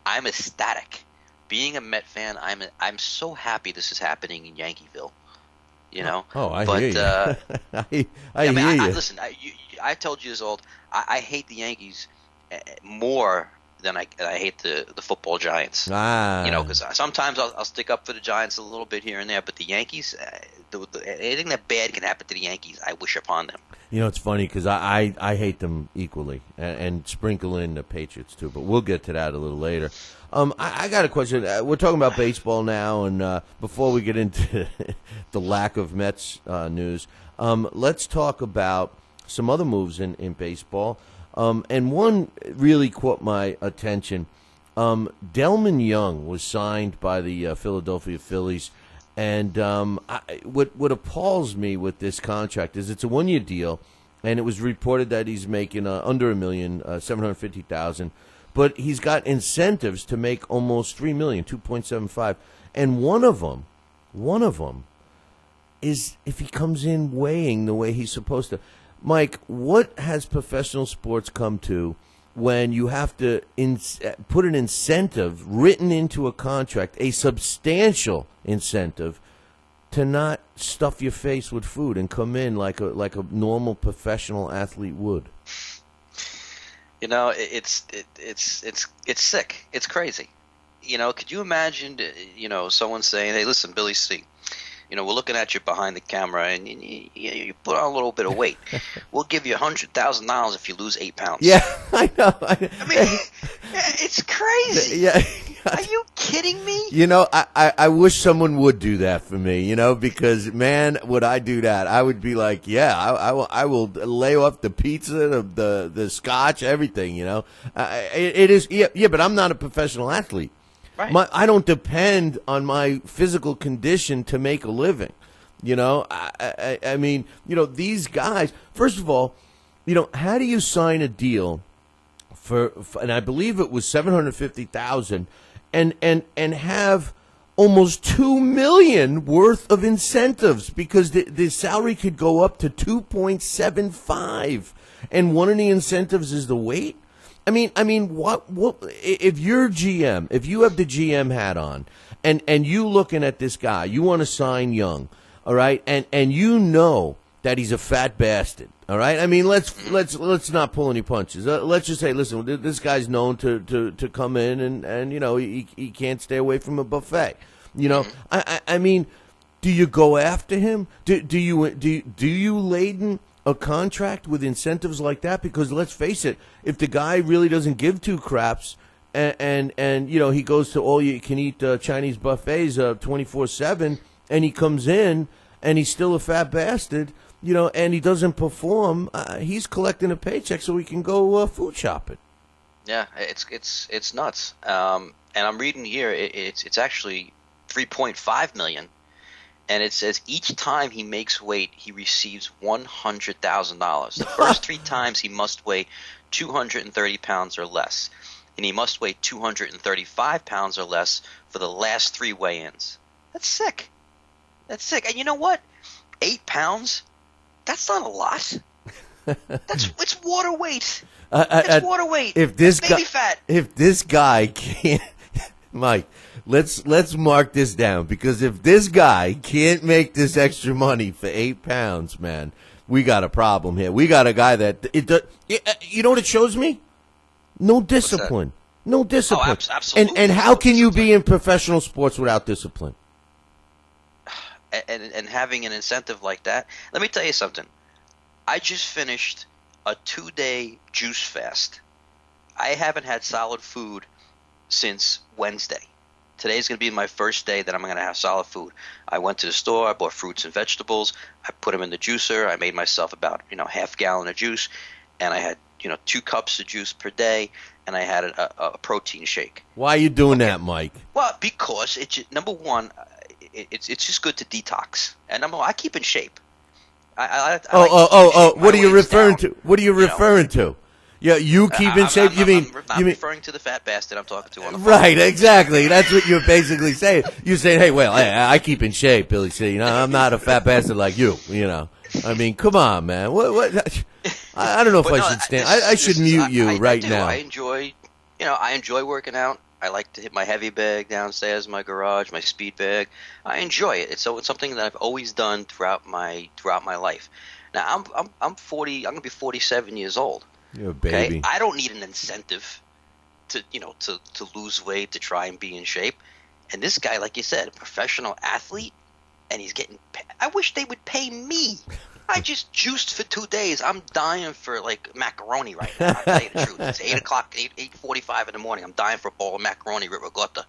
I'm ecstatic. Being a Met fan, I'm so happy this is happening in Yankeeville. You know. Oh, I hear you. I hear you. Listen, I told you this old. I hate the Yankees more than I hate the football Giants. You know, because sometimes I'll stick up for the Giants a little bit here and there, but the Yankees, anything that bad can happen to the Yankees, I wish upon them. You know, it's funny because I hate them equally, and sprinkle in the Patriots too, but we'll get to that a little later. I got a question. We're talking about baseball now, and before we get into the lack of Mets news, let's talk about some other moves in baseball. And one really caught my attention. Delman Young was signed by the Philadelphia Phillies, and what appalls me with this contract is it's a one-year deal, and it was reported that he's making under $1 million, $750,000, but he's got incentives to make almost $3 million, 2.75, and one of them is if he comes in weighing the way he's supposed to. Mike, what has professional sports come to when you have to put an incentive written into a contract, a substantial incentive, to not stuff your face with food and come in like a normal professional athlete would? You know, it's sick. It's crazy. You know, could you imagine, you know, someone saying, "Hey, listen, Billy C. You know, we're looking at you behind the camera, and you put on a little bit of weight. We'll give you $100,000 if you lose 8 pounds." Yeah, I know. I mean, it's crazy. Yeah. Are you kidding me? You know, I wish someone would do that for me, you know, because, man, would I do that. I would be like, yeah, I will lay off the pizza, the scotch, everything, you know. It is, yeah, but I'm not a professional athlete. Right. I don't depend on my physical condition to make a living. I mean, these guys. First of all, how do you sign a deal for and I believe it was $750,000, and have almost $2 million worth of incentives, because the salary could go up to 2.75, and one of the incentives is the weight. I mean, what if you're GM, if you have the GM hat on, and you looking at this guy, you want to sign Young, all right, and you know that he's a fat bastard, all right. I mean, let's not pull any punches. Let's just say, listen, this guy's known to come in and he can't stay away from a buffet. I mean, do you go after him? Do you laden a contract with incentives like that? Because let's face it, if the guy really doesn't give two craps, and he goes to all you can eat Chinese buffets 24/7, and he comes in and he's still a fat bastard, and he doesn't perform, he's collecting a paycheck so he can go food shopping. Yeah, it's nuts. And I'm reading here, it's actually $3.5 million. And it says each time he makes weight, he receives $100,000. The first 3 times he must weigh 230 pounds or less, and he must weigh 235 pounds or less for the last 3 weigh-ins. That's sick. And you know what? 8 pounds? That's not a lot. It's water weight. It's water weight. If this baby guy, fat. If this guy can't, Mike. Let's mark this down, because if this guy can't make this extra money for 8 pounds, man, we got a problem here. We got a guy that you know what it shows me? No discipline. No discipline. Oh, absolutely. And how can you be in professional sports without discipline? And having an incentive like that. Let me tell you something. I just finished a 2-day juice fast. I haven't had solid food since Wednesday. Today's going to be my first day that I'm going to have solid food. I went to the store. I bought fruits and vegetables. I put them in the juicer. I made myself about half gallon of juice, and I had 2 cups of juice per day, and I had a protein shake. Why are you doing that, Mike? Well, because number one, it's just good to detox, and I keep in shape. What are you referring to? What are you referring to? Yeah, you keep in shape. I'm referring to the fat bastard I'm talking to on the phone. Right, exactly. That's what you're basically saying. You're saying, hey, well, I keep in shape, Billy C. I'm not a fat bastard like you. I mean, come on, man. What? I don't know if I should stand. I should mute you right now. I enjoy working out. I like to hit my heavy bag downstairs in my garage, my speed bag. I enjoy it. It's something that I've always done throughout my life. Now I'm 40. I'm gonna be 47 years old. You're a baby. Okay? I don't need an incentive to lose weight, to try and be in shape. And this guy, like you said, a professional athlete, and he's getting I wish they would pay me. I just juiced for 2 days. I'm dying for macaroni right now. I'll tell you the truth. It's 8:45 in the morning. I'm dying for a bowl of macaroni with ricotta.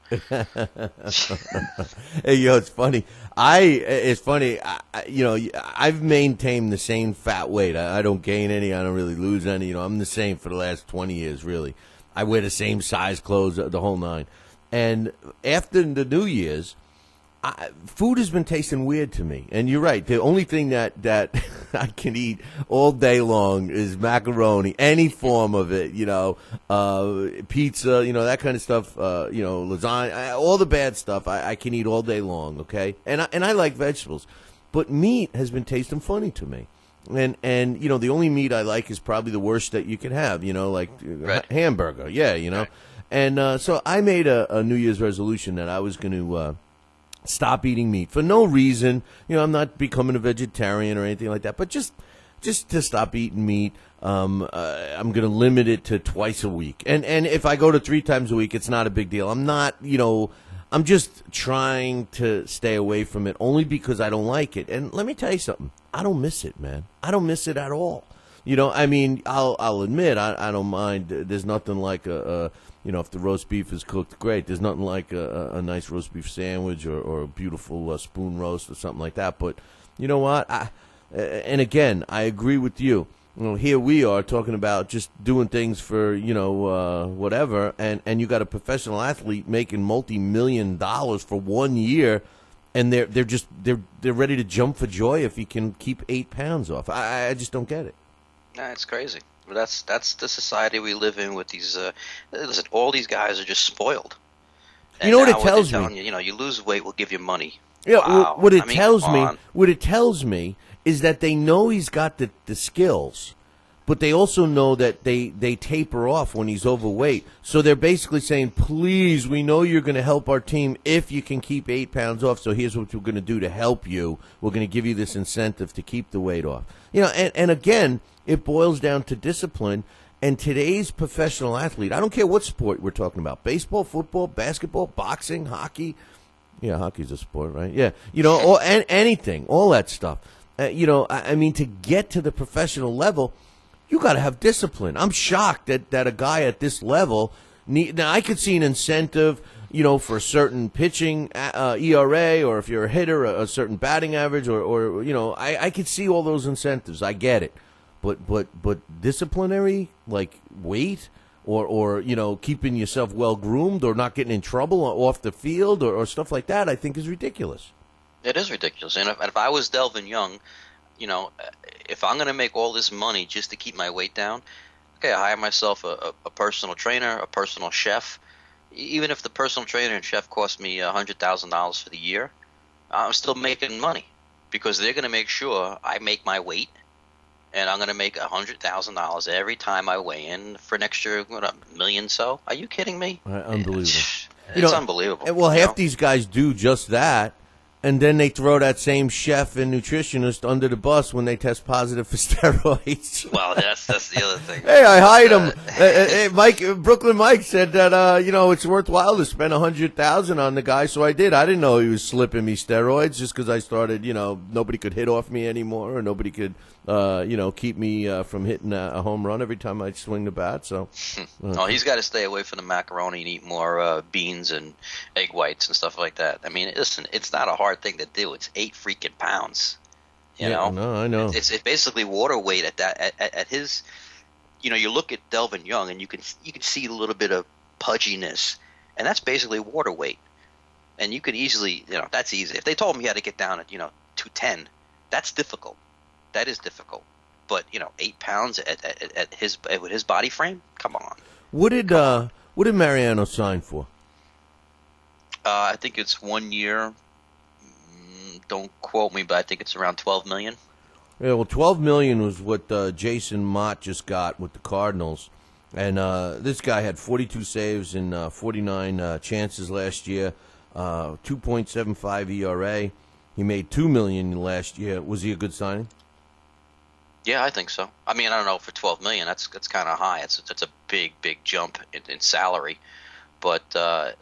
Hey, it's funny. I've maintained the same fat weight. I don't gain any. I don't really lose any. I'm the same for the last 20 years, really. I wear the same size clothes, the whole nine. And after the New Year's, food has been tasting weird to me. And you're right. The only thing that I can eat all day long is macaroni, any form of it, pizza, that kind of stuff, lasagna, all the bad stuff I can eat all day long, okay? And I like vegetables. But meat has been tasting funny to me. And the only meat I like is probably the worst that you can have, hamburger. Yeah, Right. And so I made a New Year's resolution that I was going to stop eating meat for no reason. I'm not becoming a vegetarian or anything like that, but just to stop eating meat. I'm going to limit it to twice a week. And if I go to 3 times a week, it's not a big deal. I'm not, I'm just trying to stay away from it only because I don't like it. And let me tell you something. I don't miss it, man. I don't miss it at all. I'll admit, I don't mind. There's nothing like if the roast beef is cooked, great. There's nothing like a nice roast beef sandwich or a beautiful spoon roast or something like that. But you know what? And again, I agree with you. here we are talking about just doing things for, whatever, and you got a professional athlete making multi-million-dollars for 1 year, and they're ready to jump for joy if he can keep 8 pounds off. I just don't get it. Nah, it's crazy. But that's the society we live in with these. Listen, all these guys are just spoiled. And you know what it now tells they're me? telling you, you lose weight, we'll give you money. Yeah, Wow. what it I mean, tells come me, on. what it tells me is that they know he's got the skills, but they also know that they taper off when he's overweight. So they're basically saying, please, we know you're going to help our team if you can keep 8 pounds off. So here's what we're going to do to help you. We're going to give you this incentive to keep the weight off. And again, it boils down to discipline. And today's professional athlete, I don't care what sport we're talking about, baseball, football, basketball, boxing, hockey. Yeah, hockey's a sport, right? Yeah, anything, all that stuff. I mean, to get to the professional level, you got to have discipline. I'm shocked that a guy at this level now I could see an incentive, for a certain pitching ERA, or if you're a hitter, a certain batting average, or I could see all those incentives. I get it, but disciplinary, like weight, or keeping yourself well groomed, or not getting in trouble off the field, or stuff like that, I think is ridiculous. It is ridiculous. And if I was Delvin Young, if I'm going to make all this money just to keep my weight down, okay, I hire myself a personal trainer, a personal chef. Even if the personal trainer and chef cost me $100,000 for the year, I'm still making money because they're going to make sure I make my weight, and I'm going to make $100,000 every time I weigh in for an extra $1 million. So, are you kidding me? Unbelievable. It's unbelievable. Well, half these guys do just that. And then they throw that same chef and nutritionist under the bus when they test positive for steroids. Well, that's the other thing. Hey, I hired him. Brooklyn Mike said that it's worthwhile to spend $100,000 on the guy, so I did. I didn't know he was slipping me steroids just because I started. Nobody could hit off me anymore, or nobody could keep me from hitting a home run every time I swing the bat. So, he's got to stay away from the macaroni and eat more beans and egg whites and stuff like that. I mean, listen, it's not a hard thing to do. It's 8 freaking pounds. You know? No, I know. It's basically water weight at that at his. You look at Delvin Young and you can see a little bit of pudginess, and that's basically water weight. And you could easily, that's easy. If they told him he had to get down at 210, that's difficult. That is difficult. But 8 pounds at with his body frame, come on. What did Mariano sign for? I think it's 1 year. Don't quote me, but I think it's around $12 million. Yeah, well, $12 million was what Jason Mott just got with the Cardinals, and this guy had 42 saves in 49 chances last year, 2.75 ERA. He made $2 million last year. Was he a good signing? Yeah, I think so. I mean, I don't know, for $12 million, that's kind of high. It's a big jump in salary. But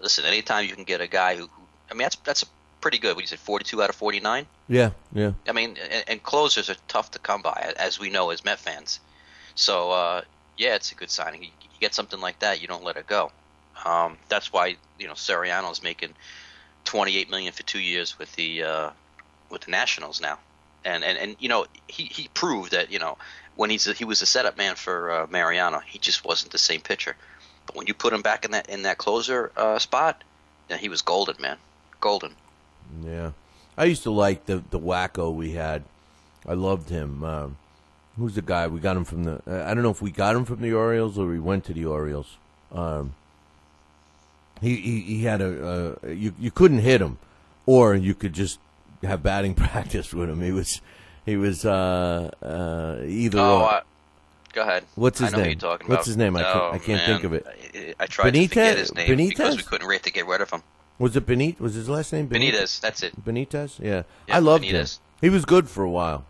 listen, anytime you can get a guy who I mean, that's pretty good. What you said, 42 out of 49? Yeah. I mean, and closers are tough to come by, as we know as Met fans. So, it's a good signing. You get something like that, you don't let it go. That's why, Soriano's making $28 million for 2 years with the Nationals now. And he proved that, when he was a setup man for Mariano, he just wasn't the same pitcher. But when you put him back in that closer spot, he was golden, man. Golden. Yeah. I used to like the wacko we had. I loved him. Who's the guy? We got him from the I don't know if we got him from the Orioles or we went to the Orioles. He had you couldn't hit him, or you could just have batting practice with him. He was either or. Go ahead. What's his I know name? Who you're talking What's about. his name? I can't think of it. I tried to forget his name because we couldn't wait to get rid of him. Was it Benitez? Was his last name Benitez? Benitez, that's it. Benitez? Yeah. Yeah, I loved Benitez. him. He was good for a while,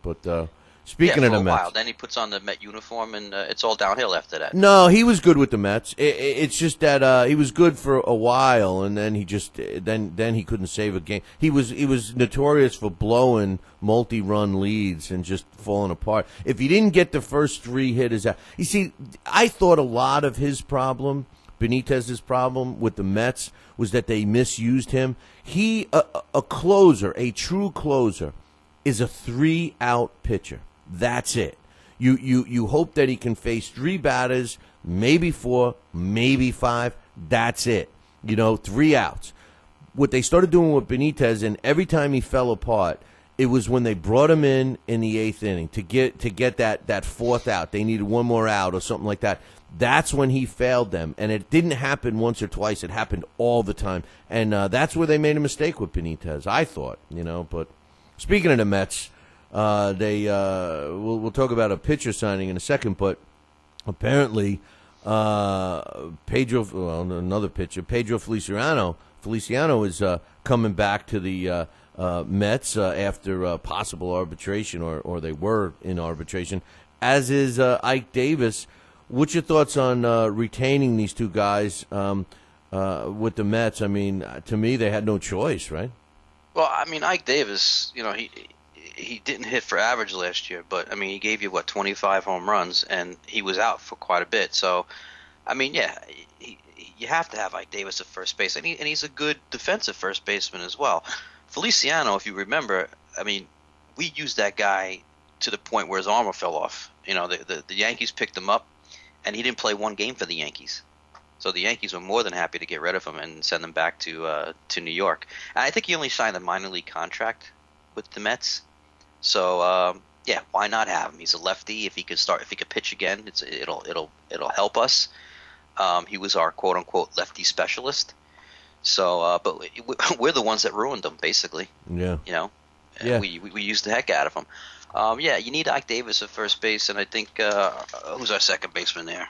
but speaking of the Mets. While. Then he puts on the Met uniform, and it's all downhill after that. No, he was good with the Mets. It's just that he was good for a while, and then he just then he couldn't save a game. He was notorious for blowing multi-run leads and just falling apart. If he didn't get the first 3 hitters out, you see, I thought a lot of his problem, Benitez's problem with the Mets, was that they misused him. He a closer, a true closer, is a 3-out pitcher. That's it. You hope that he can face 3 batters, maybe 4, maybe 5. That's it. 3 outs. What they started doing with Benitez, and every time he fell apart, it was when they brought him in the 8th inning to get that 4th out. They needed one more out or something like that. That's when he failed them, and it didn't happen once or twice. It happened all the time, and that's where they made a mistake with Benitez, I thought. But speaking of the Mets, we'll talk about a pitcher signing in a second, but apparently another pitcher, Pedro Feliciano is coming back to the Mets after possible arbitration, or they were in arbitration, as is Ike Davis. What's your thoughts on retaining these 2 guys with the Mets? I mean, to me, they had no choice, right? Well, I mean, Ike Davis, he didn't hit for average last year, but I mean, he gave you 25 home runs, and he was out for quite a bit. So, I mean, yeah, you have to have Ike Davis at first base, and he's a good defensive first baseman as well. Feliciano, if you remember, I mean, we used that guy to the point where his armor fell off. The Yankees picked him up, and he didn't play 1 game for the Yankees. So the Yankees were more than happy to get rid of him and send him back to New York. And I think he only signed a minor league contract with the Mets. So yeah, why not have him? He's a lefty. If he could pitch again, it'll help us. He was our quote unquote lefty specialist. So, but we're the ones that ruined him, basically. Yeah. Yeah. We used the heck out of him. Yeah, you need Ike Davis at first base, and I think who's our second baseman there?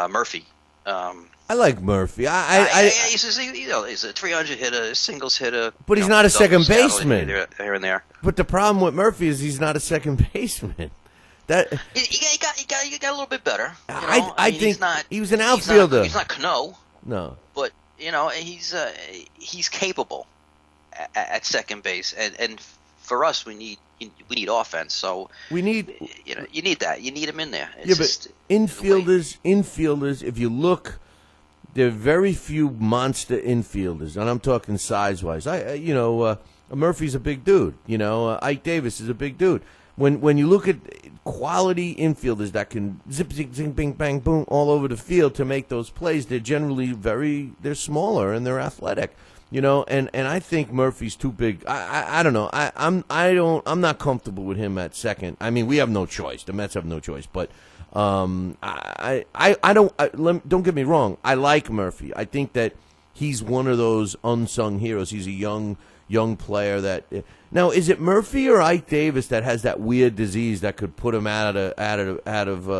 Murphy. I like Murphy. He's a 300 hitter, singles hitter. But he's not a second baseman. Here and there. But the problem with Murphy is he's not a second baseman. He got a little bit better. I think he was an outfielder. He's not Cano. No. But he's capable at second base, and for us we need offense. So we need you need that. You need him in there. But infielders. If you look, there are very few monster infielders, and I'm talking size wise. Murphy's a big dude. Ike Davis is a big dude. When you look at quality infielders that can zip, zig, zing, bing, bang, boom all over the field to make those plays, they're generally they're smaller and they're athletic. And I think Murphy's too big. I don't know. I'm not comfortable with him at second. I mean, we have no choice. The Mets have no choice. But don't get me wrong. I like Murphy. I think that he's one of those unsung heroes. He's a young player that. Now, is it Murphy or Ike Davis that has that weird disease that could put him out of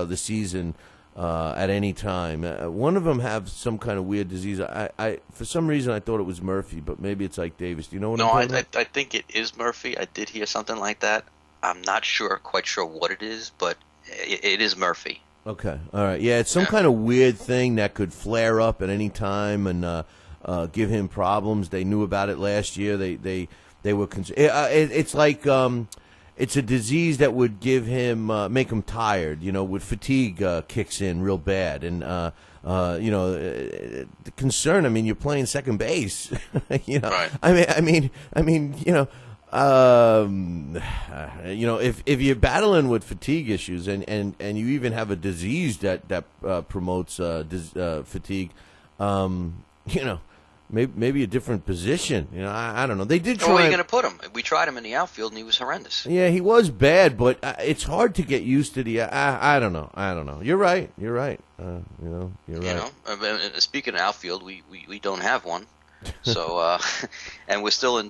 the season at any time? One of them have some kind of weird disease. I for some reason I thought it was Murphy, but maybe it's Ike Davis. Do you know what I'm talking about? I think it is Murphy. I did hear something like that. I'm not quite sure what it is, but it is Murphy. Okay, all right, yeah, it's some kind of weird thing that could flare up at any time and give him problems. They knew about it last year. They were it's like it's a disease that would give him make him tired. With fatigue kicks in real bad, and the concern. I mean, you're playing second base. Right. I mean, if you're battling with fatigue issues and you even have a disease that promotes fatigue, Maybe a different position. I don't know. They did try. Where are you going to put him? We tried him in the outfield, and he was horrendous. Yeah, he was bad, but it's hard to get used to the. I don't know. You're right. You're right. You're right. Speaking of outfield, we don't have one. So, and we're still in.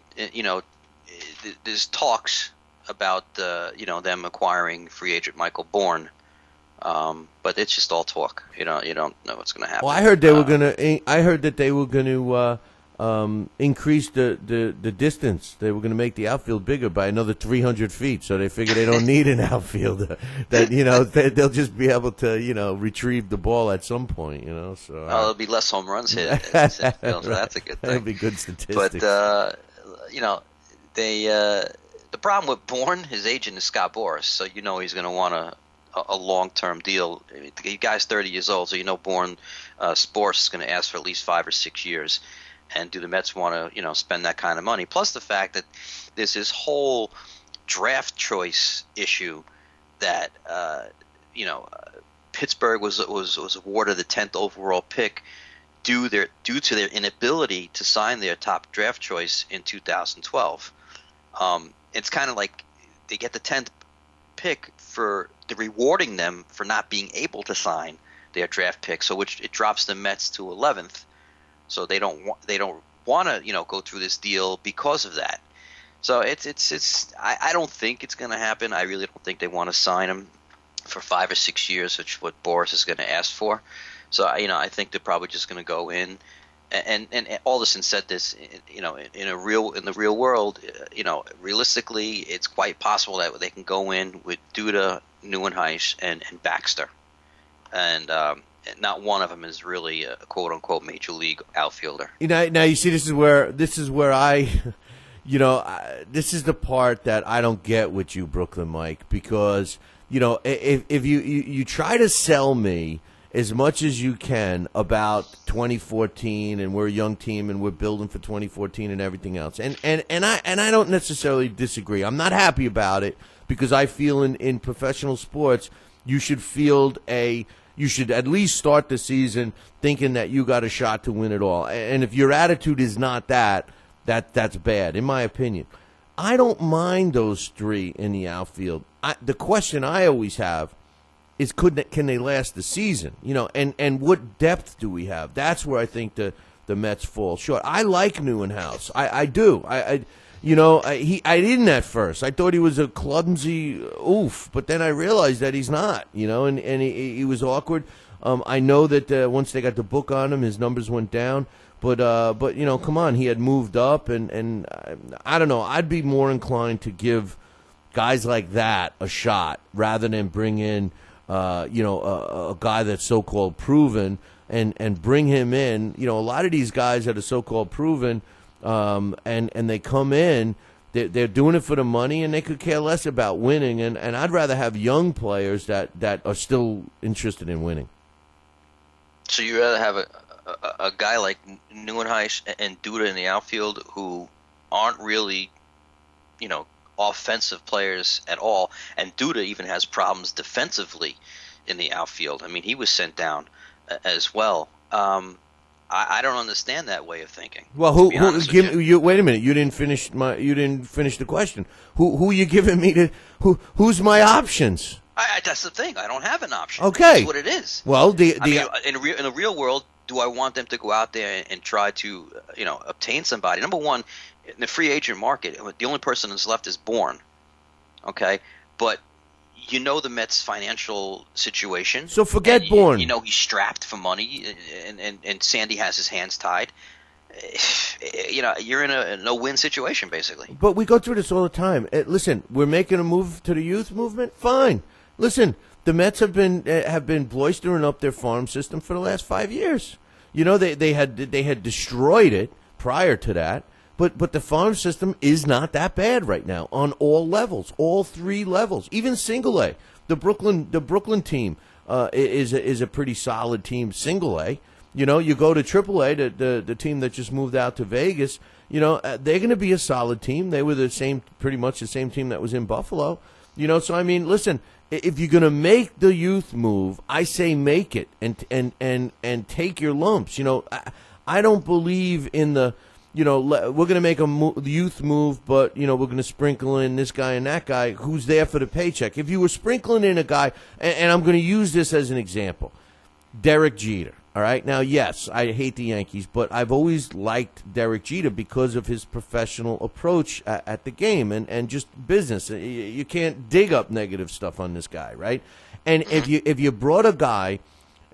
There's talks about them acquiring free agent Michael Bourne. But it's just all talk. You don't know what's going to happen. Well, I heard they were going to. I heard that they were going to increase the distance. They were going to make the outfield bigger by another 300 feet. So they figure they don't need an outfielder. That they'll just be able to retrieve the ball at some point. So there'll be less home runs hit. So that's a good thing. That'll be good statistics. But the problem with Bourne, his agent is Scott Boras, so he's going to want a long-term deal. The guy's 30 years old, so Bourne Sports is going to ask for at least 5 or 6 years. And do the Mets want to, spend that kind of money? Plus the fact that there's this whole draft choice issue that Pittsburgh was awarded the 10th overall pick due to their inability to sign their top draft choice in 2012. It's kind of like they get the 10th pick for rewarding them for not being able to sign their draft pick, so which it drops the Mets to 11th. So they don't want to go through this deal because of that. So I don't think it's going to happen. I really don't think they want to sign him for 5 or 6 years, which is what Boris is going to ask for. So I think they're probably just going to go in. And Alderson said this, in the real world, realistically, it's quite possible that they can go in with Duda, Neuenhuis, and Baxter, and not one of them is really a quote unquote major league outfielder. Now you see, this is where I, this is the part that I don't get with you, Brooklyn Mike, because if you try to sell me as much as you can about 2014 and we're a young team and we're building for 2014 and everything else. And I don't necessarily disagree. I'm not happy about it because I feel in professional sports you should at least start the season thinking that you got a shot to win it all. And if your attitude is not that's bad, in my opinion. I don't mind those three in the outfield. The question I always have is can they last the season? And what depth do we have? That's where I think the Mets fall short. I like Neuenhuis. I do. I didn't at first. I thought he was a clumsy oof, but then I realized that he's not. And he was awkward. I know that once they got the book on him, his numbers went down. But come on, he had moved up, and I don't know. I'd be more inclined to give guys like that a shot rather than bring in a guy that's so-called proven and bring him in. A lot of these guys that are so-called proven, and they come in, they're doing it for the money, and they could care less about winning. And I'd rather have young players that are still interested in winning. So you'd rather have a guy like Neuenhuis and Duda in the outfield who aren't really, offensive players at all, and Duda even has problems defensively in the outfield. I mean, he was sent down as well. I don't understand that way of thinking. Well, wait a minute. You didn't finish the question. Who are you giving me to? Who's my options? That's the thing. I don't have an option. Okay, that's what it is. Well, in the real world, do I want them to go out there and try to obtain somebody? Number one, in the free agent market, the only person that's left is Bourne. Okay, but the Mets' financial situation. So forget Bourne. He's strapped for money, and Sandy has his hands tied. You're in a no-win situation, basically. But we go through this all the time. Listen, we're making a move to the youth movement. Fine. Listen, the Mets have been bloistering up their farm system for the last 5 years. They had destroyed it prior to that. But the farm system is not that bad right now on all levels, all three levels, even single A. The Brooklyn team is a pretty solid team, single A. You go to triple A, the team that just moved out to Vegas. They're going to be a solid team. They were pretty much the same team that was in Buffalo. So I mean, listen, if you're going to make the youth move, I say make it and take your lumps. I don't believe in the. We're going to make a youth move, but, we're going to sprinkle in this guy and that guy who's there for the paycheck. If you were sprinkling in a guy, and I'm going to use this as an example, Derek Jeter, all right? Now, yes, I hate the Yankees, but I've always liked Derek Jeter because of his professional approach at the game and just business. You can't dig up negative stuff on this guy, right? And if you brought a guy,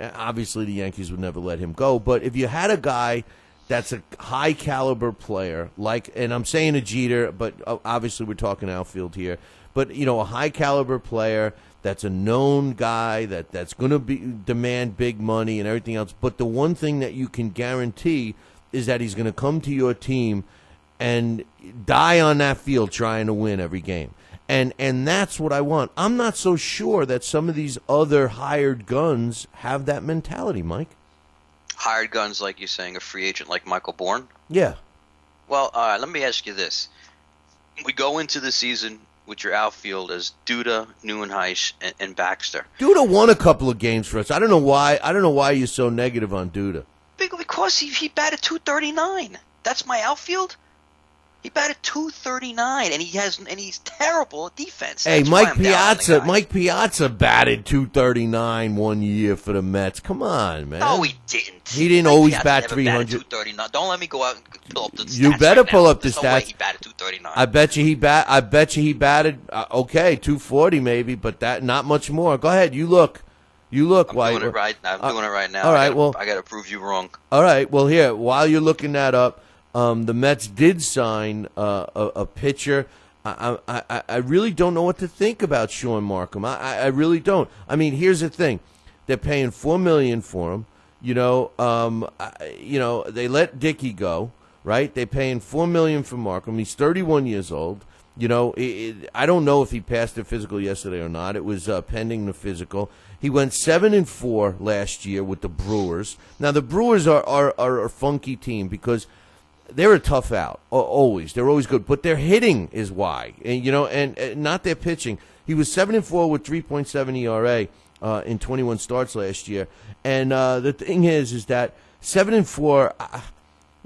obviously the Yankees would never let him go, but if you had a guy that's a high caliber player, and I'm saying a Jeter, but obviously we're talking outfield here. But a high caliber player that's a known guy that's going to demand big money and everything else. But the one thing that you can guarantee is that he's going to come to your team and die on that field trying to win every game. And that's what I want. I'm not so sure that some of these other hired guns have that mentality, Mike. Hired guns, like you're saying, a free agent like Michael Bourne? Yeah. Well, let me ask you this. We go into the season with your outfield as Duda, Neuenhuis, and Baxter. Duda won a couple of games for us. I don't know why. I don't know why you're so negative on Duda. Because he batted .239. That's my outfield. He batted .239, and he's terrible at defense. Hey, That's why Mike I'm down on the Piazza. guy. Mike Piazza batted .239 one year for the Mets. Come on, man. No, he didn't. He didn't Mike always Piazza bat never 300. batted .239. Don't let me go out and pull up the stats. You better right pull now. up the There's no way stats. he batted .239. I bet you he batted okay, 240 maybe, but that not much more. Go ahead, you look. I'm doing it right now. I'm doing it right now. All right, I got to prove you wrong. All right, well here, while you're looking that up, the Mets did sign a pitcher. I really don't know what to think about Sean Markham. I really don't. I mean, here's the thing: they're paying $4 million for him. They let Dickey go, right? They're paying $4 million for Markham. He's 31 years old. I don't know if he passed the physical yesterday or not. It was pending the physical. He went 7-4 last year with the Brewers. Now the Brewers are a funky team because they're a tough out. Always, they're always good, but their hitting is why. And not their pitching. He was 7-4 with 3.7 ERA in 21 starts last year. And the thing is that 7-4.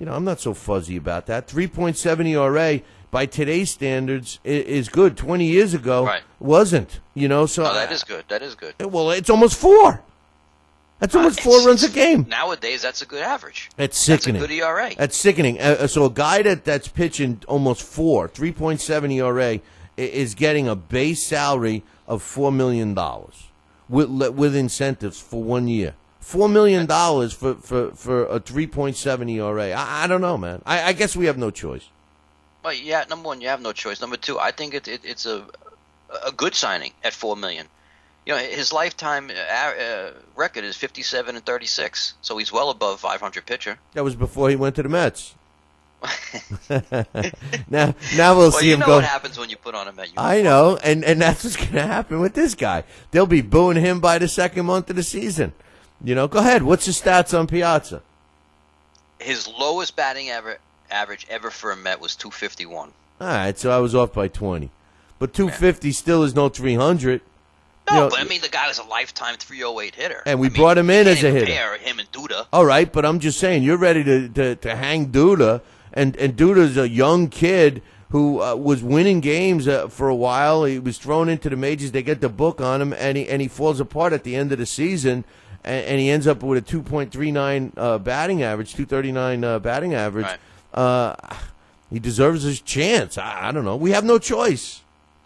I'm not so fuzzy about that. 3.7 ERA. By today's standards, is good. 20 years ago, wasn't. So that is good. That is good. Well, it's almost 4. That's almost 4 runs a game. Nowadays, that's a good average. That's sickening. That's a good ERA. That's sickening. So a guy that's pitching almost 3.7 ERA, is getting a base salary of $4 million with incentives for 1 year. $4 million for a 3.7 ERA. I don't know, man. I guess we have no choice. Well, yeah. Number one, you have no choice. Number two, I think it's a good signing at $4 million. His lifetime record is 57-36, so he's well above 500 pitcher. That was before he went to the Mets. now we'll see him go. What happens when you put on a Met uniform. I know, and that's what's going to happen with this guy. They'll be booing him by the second month of the season. Go ahead. What's his stats on Piazza? His lowest batting average ever for a Met was .251. All right, so I was off by 20. But 250 still is no 300. No, but I mean, the guy is a lifetime 308 hitter. And we brought him in as a hitter. Compare him and Duda. All right, but I'm just saying, you're ready to hang Duda, and Duda's a young kid who was winning games for a while. He was thrown into the majors. They get the book on him, and he falls apart at the end of the season, and he ends up with a 2.39 batting average, 239 batting average. Right. He deserves his chance. I don't know. We have no choice.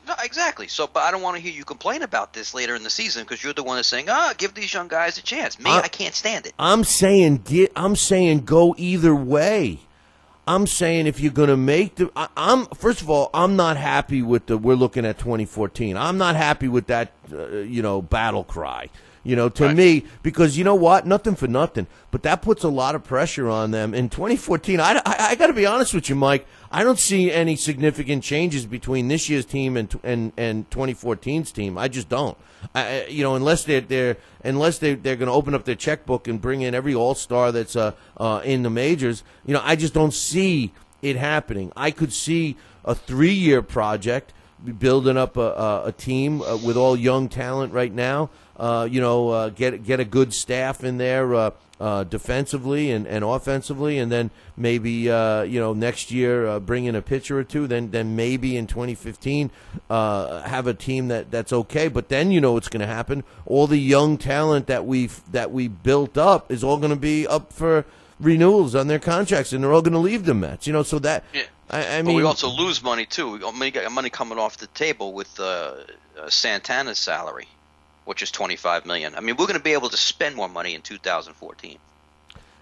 No, exactly. So, but I don't want to hear you complain about this later in the season because you're the one that's saying, give these young guys a chance. Me, I can't stand it. I'm saying go either way. I'm saying if you're going to make first of all, I'm not happy with we're looking at 2014. I'm not happy with that, battle cry. Me, because you know what? Nothing for nothing. But that puts a lot of pressure on them. In 2014, I got to be honest with you, Mike. I don't see any significant changes between this year's team and 2014's team. I just don't. Unless they're going to open up their checkbook and bring in every all-star that's in the majors. I just don't see it happening. I could see a 3-year project building up a team with all young talent right now. Get a good staff in there defensively and offensively, and then maybe next year bring in a pitcher or two. Then maybe in 2015 have a team that's okay. But then what's going to happen? All the young talent that we built up is all going to be up for renewals on their contracts, and they're all going to leave the Mets. So that. Yeah. I mean, but we also lose money too. We got money coming off the table with Santana's salary, which is $25 million. I mean, we're going to be able to spend more money in 2014.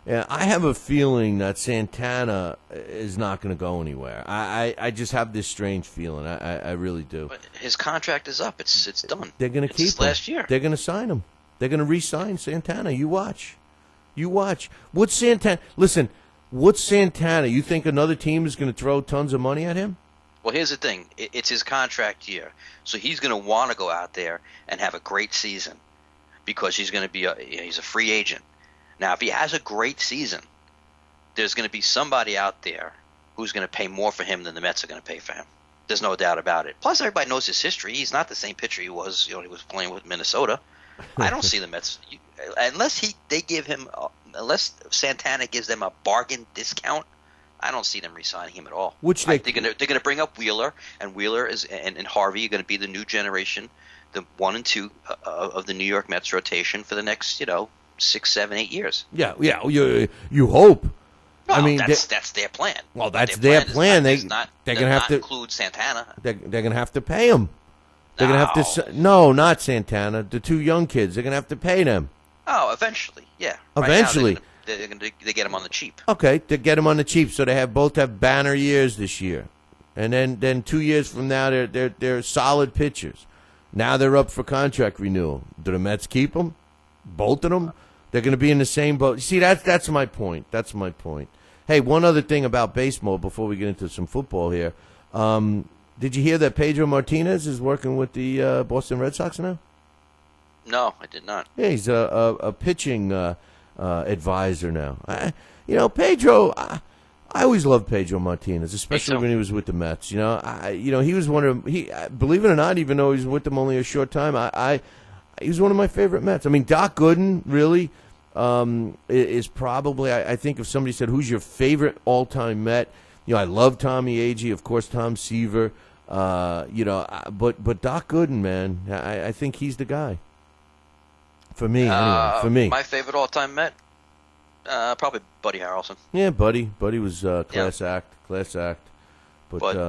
Yeah, I have a feeling that Santana is not going to go anywhere. I just have this strange feeling. I really do. But his contract is up. It's done. They're going to keep him. Last year. They're going to sign him. They're going to re-sign Santana. You watch. What's Santana? Listen, what's Santana? You think another team is going to throw tons of money at him? Well, here's the thing. It's his contract year. So he's going to want to go out there and have a great season because he's going to be he's a free agent. Now, if he has a great season, there's going to be somebody out there who's going to pay more for him than the Mets are going to pay for him. There's no doubt about it. Plus, everybody knows his history. He's not the same pitcher he was, he was playing with Minnesota. I don't see the Mets unless Santana gives them a bargain discount. I don't see them re-signing him at all. They're going to bring up Wheeler, and Wheeler and Harvey are going to be the new generation, the 1 and 2 of the New York Mets rotation for the next 6, 7, 8 years. Yeah. You hope. Well, I mean, that's their plan. Well, that's their plan. They're going to have to include Santana. They're going to have to pay him. They're going to have to. No, not Santana. The 2 young kids. They're going to have to pay them. Oh, eventually, yeah. Eventually, they get him on the cheap. Okay, to get him on the cheap, so they both have banner years this year, and then 2 years from now they're solid pitchers. Now they're up for contract renewal. Do the Mets keep them? Both of them? They're going to be in the same boat. See, that's my point. That's my point. Hey, one other thing about baseball before we get into some football here. Did you hear that Pedro Martinez is working with the Boston Red Sox now? No, I did not. Yeah, he's a pitching advisor now. Pedro. I always loved Pedro Martinez, especially when he was with the Mets. He was one of believe it or not, even though he was with them only a short time, he was one of my favorite Mets. I mean, Doc Gooden really is probably. I think if somebody said who's your favorite all-time Met, I love Tommy Agee, of course, Tom Seaver. But Doc Gooden, man, I think he's the guy. For me, anyway. For me, my favorite all-time Met, probably Buddy Harrelson. Yeah, Buddy was class act. But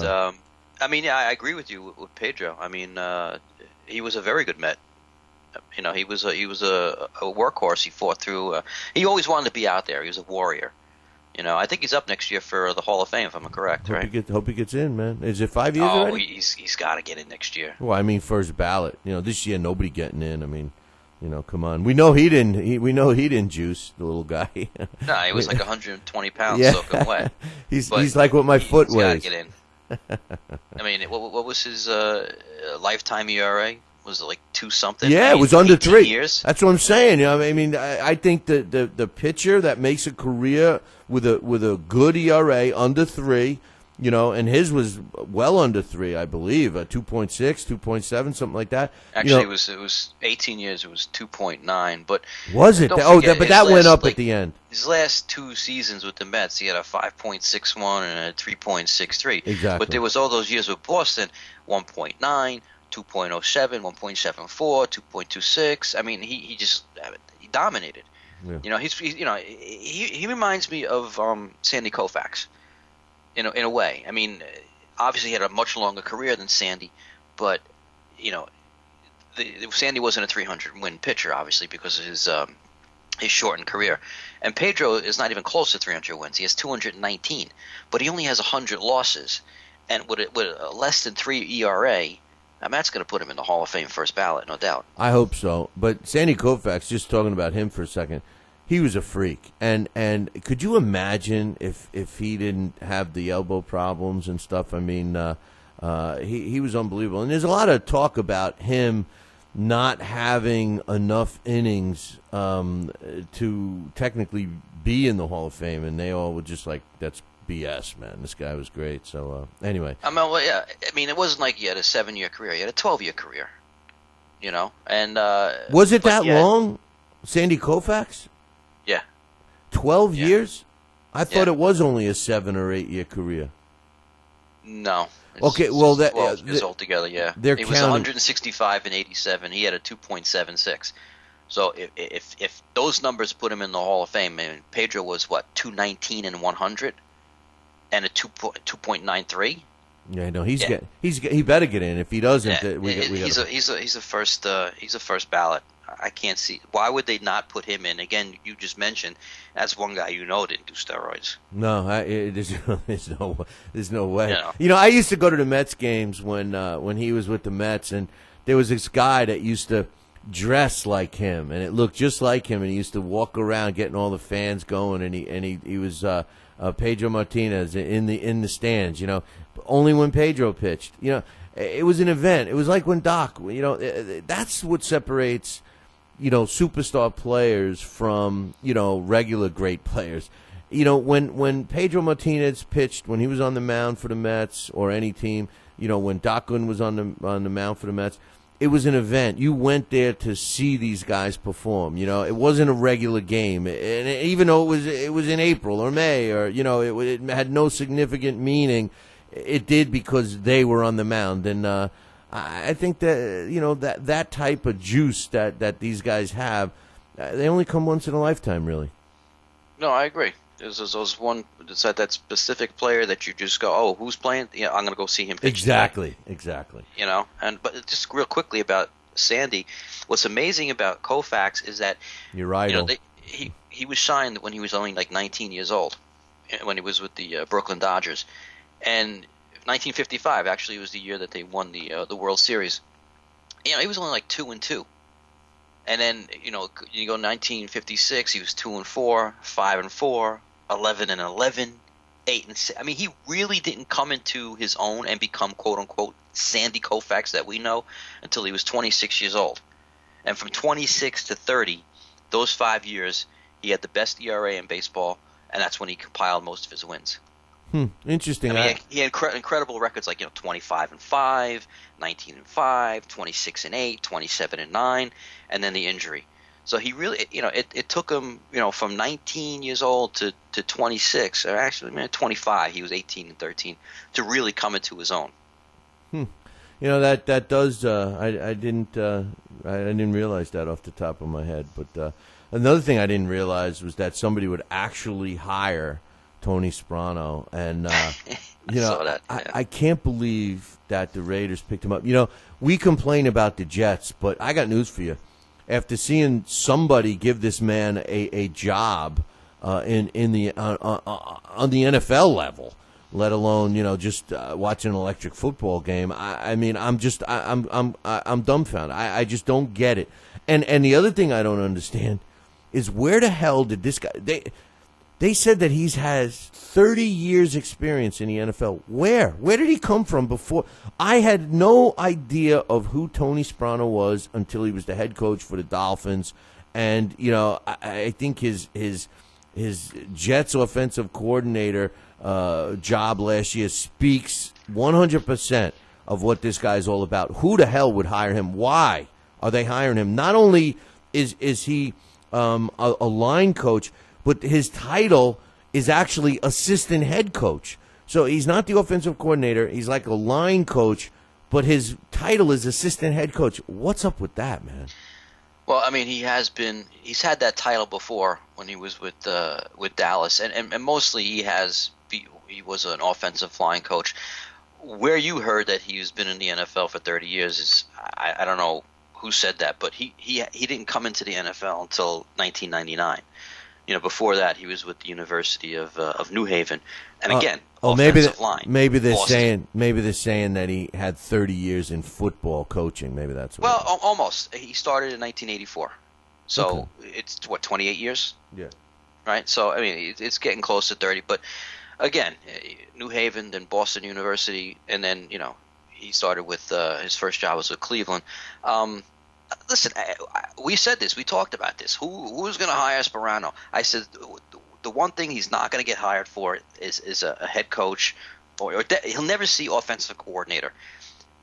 I agree with you with Pedro. I mean, he was a very good Met. He was a workhorse. He fought through. He always wanted to be out there. He was a warrior. I think he's up next year for the Hall of Fame, if I'm correct. Hope he gets in, man. Is it 5 years already? Oh, he's got to get in next year. Well, I mean, first ballot. This year nobody getting in. I mean. Come on. We know he didn't juice the little guy. No, he was like 120 pounds yeah. soaking wet. He's like what my foot weighs. He's got to get in. I mean, what was his lifetime ERA? Was it like 2-something? Yeah, it was under 3 years. That's what I'm saying. I think the pitcher that makes a career with a good ERA under 3. And his was well under 3, I believe, 2.6, 2.7, something like that. Actually, it was 18 years. It was 2.9, but was it? But that went up at the end. His last 2 seasons with the Mets, he had a 5.61 and a 3.63. Exactly. But there was all those years with Boston, 1.9, 2.07, 1.74, 2.26. I mean, he dominated. Yeah. He reminds me of Sandy Koufax. In a way. I mean, obviously he had a much longer career than Sandy, but, Sandy wasn't a 300-win pitcher, obviously, because of his shortened career. And Pedro is not even close to 300 wins. He has 219, but he only has 100 losses. And with a less than 3 ERA, that's going to put him in the Hall of Fame first ballot, no doubt. I hope so. But Sandy Koufax, just talking about him for a second, he was a freak, and could you imagine if he didn't have the elbow problems and stuff? I mean, he was unbelievable. And there's a lot of talk about him not having enough innings to technically be in the Hall of Fame, and they all were just like, that's BS, man. This guy was great. So anyway, it wasn't like he had a 7-year career; he had a 12-year career. And was it that long, Sandy Koufax? Yeah. 12 years? I thought it was only a 7 or 8 year career. No. Okay, well, 12 years altogether, yeah. He was 165 and 87. He had a 2.76. So if those numbers put him in the Hall of Fame, Pedro was 219 and 100 and a 2.93. Yeah, no, he better get in. If he doesn't, he's a first ballot. I can't see why would they not put him in. Again, you just mentioned that's one guy didn't do steroids. No, there's no way. I used to go to the Mets games when he was with the Mets, and there was this guy that used to dress like him, and it looked just like him, and he used to walk around getting all the fans going, and he was Pedro Martinez in the stands. Only when Pedro pitched. It was an event. It was like when Doc. That's what separates superstar players from, regular great players. When Pedro Martinez pitched, when he was on the mound for the Mets or any team, when Talkin was on the mound for the Mets. It was an event. You went there to see these guys perform. It wasn't a regular game, and even though it was in April or May, or it had no significant meaning. It did because they were on the mound, and I think that that type of juice that these guys have, they only come once in a lifetime, really. No, I agree. There's one that specific player that you just go, oh, who's playing? Yeah, I'm going to go see him pitch. Exactly. But just real quickly about Sandy, what's amazing about Koufax is that you're right. He was signed when he was only like 19 years old, when he was with the Brooklyn Dodgers, and 1955 actually was the year that they won the World Series. He was only like 2-2. And then, you go 1956, he was 2-4, 5-4, 11-11, 8-6. I mean, he really didn't come into his own and become quote unquote Sandy Koufax that we know until he was 26 years old. And from 26 to 30, those 5 years, he had the best ERA in baseball, and that's when he compiled most of his wins. Interesting. I mean, he had incredible records like 25-5, 19-5, 26-8, 27-9, and then the injury. So he really, it took him, from 19 years old to 26, or actually 25. He was 18-13 to really come into his own. That does. I didn't realize that off the top of my head. But another thing I didn't realize was that somebody would actually hire Tony Soprano, and saw that, yeah. I can't believe that the Raiders picked him up. We complain about the Jets, but I got news for you. After seeing somebody give this man a job on the NFL level, let alone just watching an electric football game, I'm dumbfounded. I just don't get it. And the other thing I don't understand is where the hell did this guy? They said that he has 30 years experience in the NFL. Where did he come from before? I had no idea of who Tony Soprano was until he was the head coach for the Dolphins. And, I think his Jets offensive coordinator job last year speaks 100% of what this guy's all about. Who the hell would hire him? Why are they hiring him? Not only is he a line coach, but his title is actually assistant head coach. So he's not the offensive coordinator. He's like a line coach, but his title is assistant head coach. What's up with that, man? Well, I mean, he's had that title before when he was with Dallas, and mostly he was an offensive line coach. Where you heard that he's been in the NFL for 30 years is I don't know who said that, but he didn't come into the NFL until 1999. Before that, he was with the University of New Haven, and again, offensive line. Maybe they're saying that he had 30 years in football coaching. Maybe that's what. Well, almost. He started in 1984, so it's 28 years. Yeah. Right. So I mean, it's getting close to 30. But again, New Haven, then Boston University, and then he started with his first job was with Cleveland. Listen, we said this. We talked about this. Who's going to hire Soprano? I said the one thing he's not going to get hired for is a head coach, or he'll never see offensive coordinator.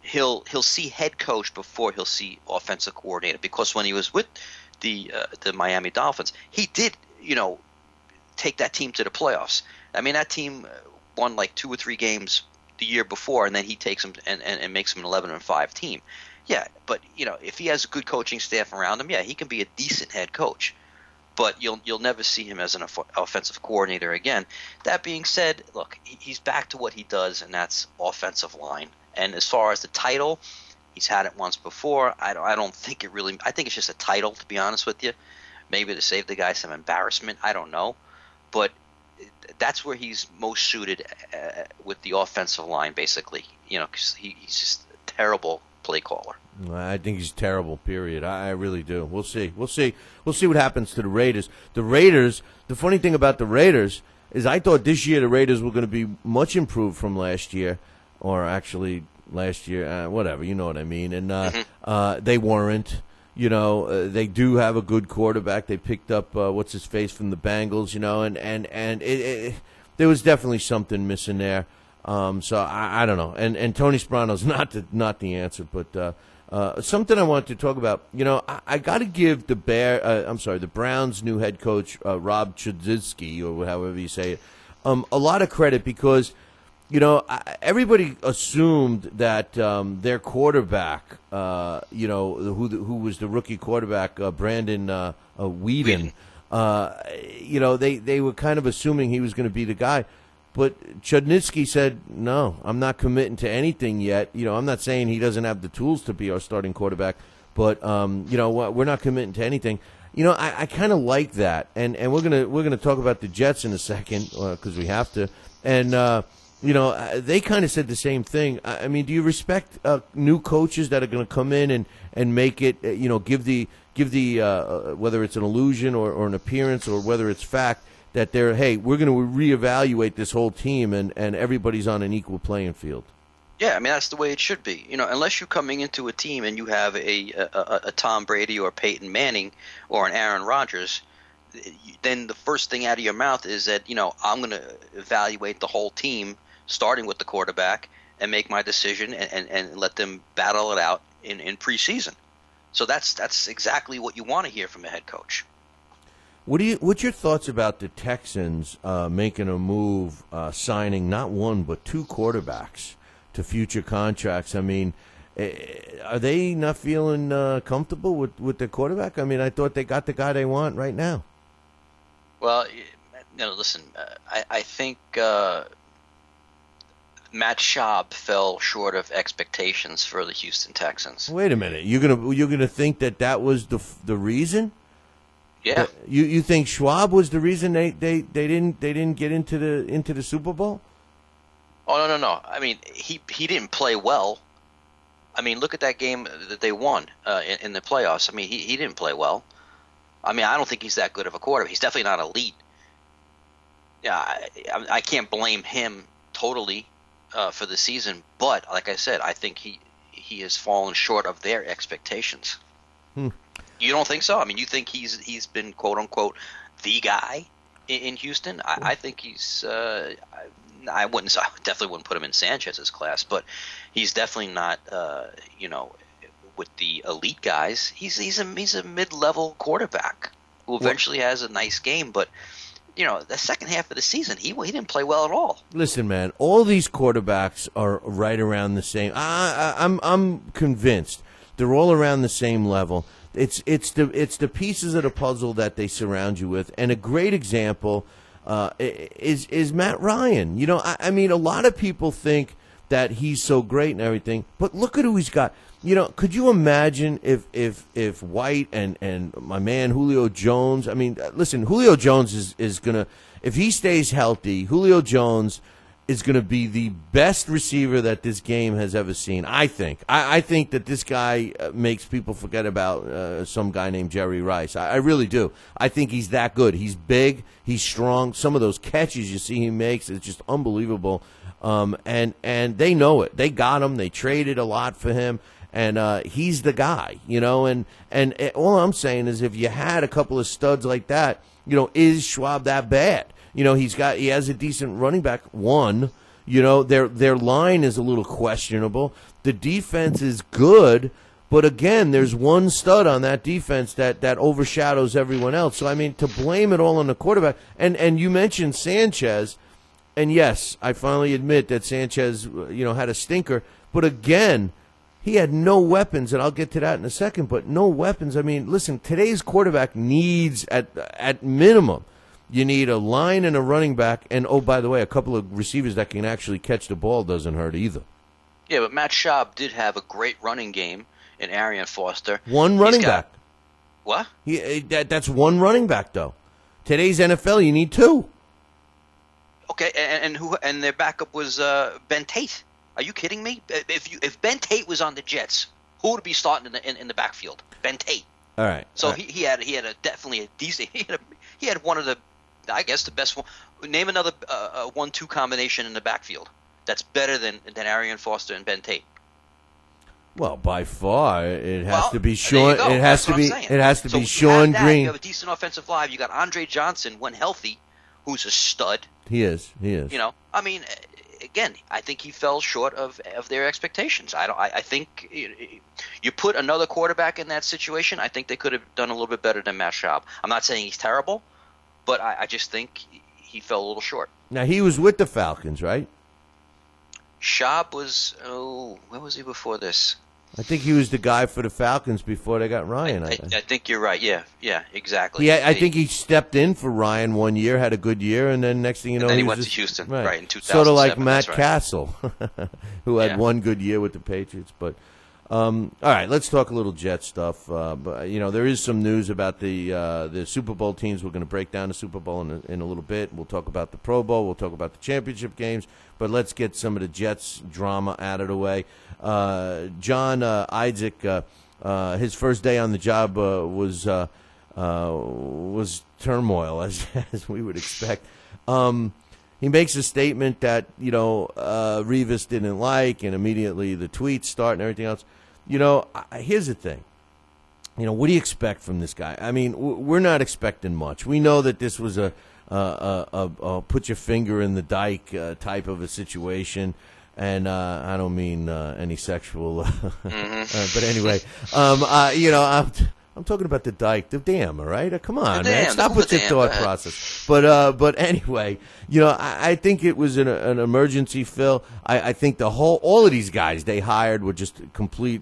He'll see head coach before he'll see offensive coordinator, because when he was with the Miami Dolphins, he did take that team to the playoffs. I mean, that team won like 2 or 3 games the year before, and then he takes them and makes them an 11-5 team. Yeah, but if he has a good coaching staff around him, yeah, he can be a decent head coach. But you'll never see him as an offensive coordinator again. That being said, look, he's back to what he does, and that's offensive line. And as far as the title, he's had it once before. I don't think it really. I think it's just a title, to be honest with you. Maybe to save the guy some embarrassment. I don't know, but that's where he's most suited with the offensive line, basically. Because he's just a terrible play caller. I think he's terrible, period. I really do. We'll see. We'll see what happens to the Raiders. The funny thing about the Raiders is I thought this year the Raiders were going to be much improved from last year, or actually last year, whatever, you know what I mean. And they weren't. They do have a good quarterback. They picked up, what's-his-face from the Bengals, and there was definitely something missing there. So I don't know. And Tony Sperano's not the answer, but something I wanted to talk about. You know, I got to give the Browns' new head coach Rob Chudzinski, or however you say it, a lot of credit because, you know, everybody assumed that their quarterback, you know, who was the rookie quarterback, Brandon Whedon, you know, they were kind of assuming he was going to be the guy. But Chudzinski said, no, I'm not committing to anything yet. You know, I'm not saying he doesn't have the tools to be our starting quarterback, but, you know, we're not committing to anything. You know, I kind of like that. And we're gonna talk about the Jets in a second because we have to. And, you know, they kind of said the same thing. I mean, do you respect new coaches that are going to come in and make it, you know, give the whether it's an illusion or an appearance or whether it's fact, that they're, hey, we're going to reevaluate this whole team and everybody's on an equal playing field? Yeah, I mean, that's the way it should be. You know, unless you're coming into a team and you have a Tom Brady or Peyton Manning or an Aaron Rodgers, then the first thing out of your mouth is that, you know, I'm going to evaluate the whole team, starting with the quarterback, and make my decision and let them battle it out in preseason. So that's exactly what you want to hear from a head coach. What's your thoughts about the Texans making a move, signing not one but two quarterbacks to future contracts? I mean, are they not feeling comfortable with their quarterback? I mean, I thought they got the guy they want right now. Well, you know, listen, I think Matt Schaub fell short of expectations for the Houston Texans. Wait a minute, you're gonna think that was the reason? Yeah. You think Schwab was the reason they didn't get into the Super Bowl? Oh no. I mean, he didn't play well. I mean, look at that game that they won in the playoffs. I mean, he didn't play well. I mean, I don't think he's that good of a quarterback. He's definitely not elite. Yeah, I can't blame him totally for the season, but like I said, I think he has fallen short of their expectations. You don't think so? I mean, you think he's been quote unquote the guy in Houston? I think he's. I definitely wouldn't put him in Sanchez's class, but he's definitely not. You know, with the elite guys, he's a mid-level quarterback who eventually has a nice game, but. You know, the second half of the season, he didn't play well at all. Listen, man, all these quarterbacks are right around the same. I'm convinced they're all around the same level. It's the pieces of the puzzle that they surround you with, and a great example is Matt Ryan. You know, I mean, a lot of people think that he's so great and everything, but look at who he's got. You know, could you imagine if White and my man Julio Jones? I mean, listen, Julio Jones is gonna, if he stays healthy, Julio Jones is gonna be the best receiver that this game has ever seen. I think. I think that this guy makes people forget about some guy named Jerry Rice. I really do. I think he's that good. He's big. He's strong. Some of those catches you see he makes is just unbelievable. And they know it. They got him. They traded a lot for him. And he's the guy, you know, and all I'm saying is if you had a couple of studs like that, you know, is Schwab that bad? You know, he has a decent running back. One, you know, their line is a little questionable. The defense is good, but again, there's one stud on that defense that overshadows everyone else. So I mean, to blame it all on the quarterback, and you mentioned Sanchez, and yes, I finally admit that Sanchez, you know, had a stinker, but again. He had no weapons, and I'll get to that in a second, but no weapons. I mean, listen, today's quarterback needs, at minimum, you need a line and a running back, and, oh, by the way, a couple of receivers that can actually catch the ball doesn't hurt either. Yeah, but Matt Schaub did have a great running game in Arian Foster. One running back. What? That's one running back, though. Today's NFL, you need two. Okay, and their backup was Ben Tate. Are you kidding me? If Ben Tate was on the Jets, who would be starting in the backfield? Ben Tate. All right. So all right. He had definitely a decent. He had one of the, I guess, the best one. Name another 1-2 combination in the backfield that's better than Arian Foster and Ben Tate. Well, by far, it has to be Sean. It has to be. It has to be Sean Green. You have a decent offensive line. You got Andre Johnson when healthy, who's a stud. He is. You know, I mean, again, I think he fell short of their expectations. I think you put another quarterback in that situation, I think they could have done a little bit better than Matt Schaub. I'm not saying he's terrible, but I just think he fell a little short. Now, he was with the Falcons, right? Schaub was, where was he before this? I think he was the guy for the Falcons before they got Ryan. I think you're right. Yeah, exactly. Yeah, I think he stepped in for Ryan one year, had a good year, and then next thing you know, then he was went to Houston, right, in 2007. Sort of like Matt right. Castle, who had one good year with the Patriots. But all right, let's talk a little Jet stuff. But there is some news about the Super Bowl teams. We're going to break down the Super Bowl in a little bit. We'll talk about the Pro Bowl. We'll talk about the championship games. But let's get some of the Jets drama out of the way. John Isaac, his first day on the job was turmoil, as we would expect. He makes a statement that Revis didn't like, and immediately the tweets start and everything else. Here's the thing. What do you expect from this guy? I mean, we're not expecting much. We know that this was a put your finger in the dike type of a situation. And I don't mean any sexual, but anyway, I'm talking about the dike, the dam. All right, come on, man, stop with your thought process. But anyway, I think it was an emergency, Phil. I think all of these guys they hired were just complete.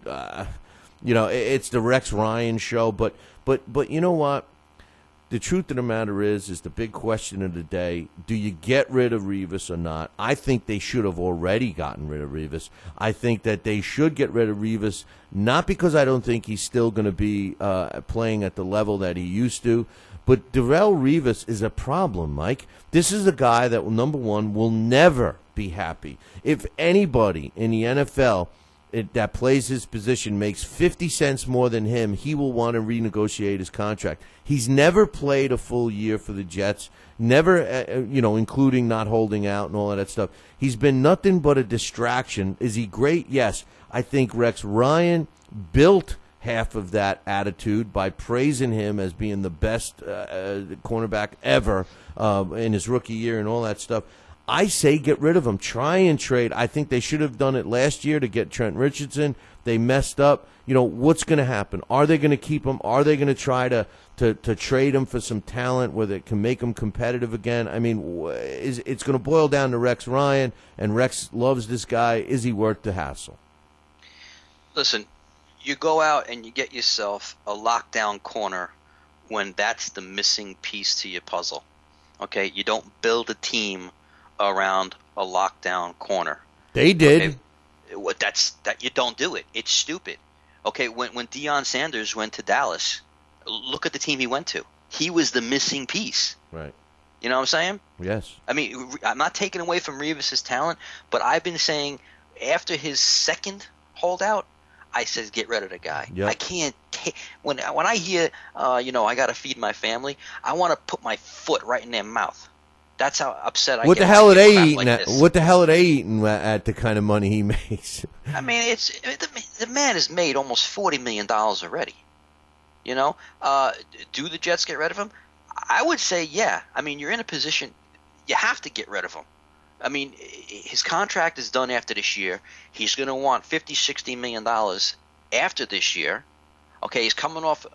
It's the Rex Ryan show. But you know what? The truth of the matter is the big question of the day, do you get rid of Revis or not? I think they should have already gotten rid of Revis. I think that they should get rid of Revis, not because I don't think he's still going to be playing at the level that he used to, but Darrelle Revis is a problem, Mike. This is a guy that, number one, will never be happy. If anybody in the NFL that plays his position makes 50 cents more than him, he will want to renegotiate his contract. He's never played a full year for the Jets, never, including not holding out and all of that stuff. He's been nothing but a distraction. Is he great? Yes. I think Rex Ryan built half of that attitude by praising him as being the best cornerback ever in his rookie year and all that stuff. I say get rid of him. Try and trade. I think they should have done it last year to get Trent Richardson. They messed up. What's going to happen? Are they going to keep him? Are they going to try to trade him for some talent where they can make him competitive again? I mean, it's going to boil down to Rex Ryan, and Rex loves this guy. Is he worth the hassle? Listen, you go out and you get yourself a lockdown corner when that's the missing piece to your puzzle. Okay? You don't build a team around a lockdown corner. They did. Okay? You don't do it. It's stupid. Okay, when Deion Sanders went to Dallas, look at the team he went to. He was the missing piece. Right. You know what I'm saying? Yes. I mean, I'm not taking away from Revis' talent, but I've been saying after his second holdout, I said get rid of the guy. Yep. I can't when I hear I got to feed my family, I want to put my foot right in their mouth. That's how upset I get. What the hell are they eating at? What the hell are they eating at the kind of money he makes? I mean, the man has made almost $40 million already. Do the Jets get rid of him? I would say, yeah. I mean, you're in a position you have to get rid of him. I mean, his contract is done after this year. He's going to want $50-60 million after this year. Okay, he's coming off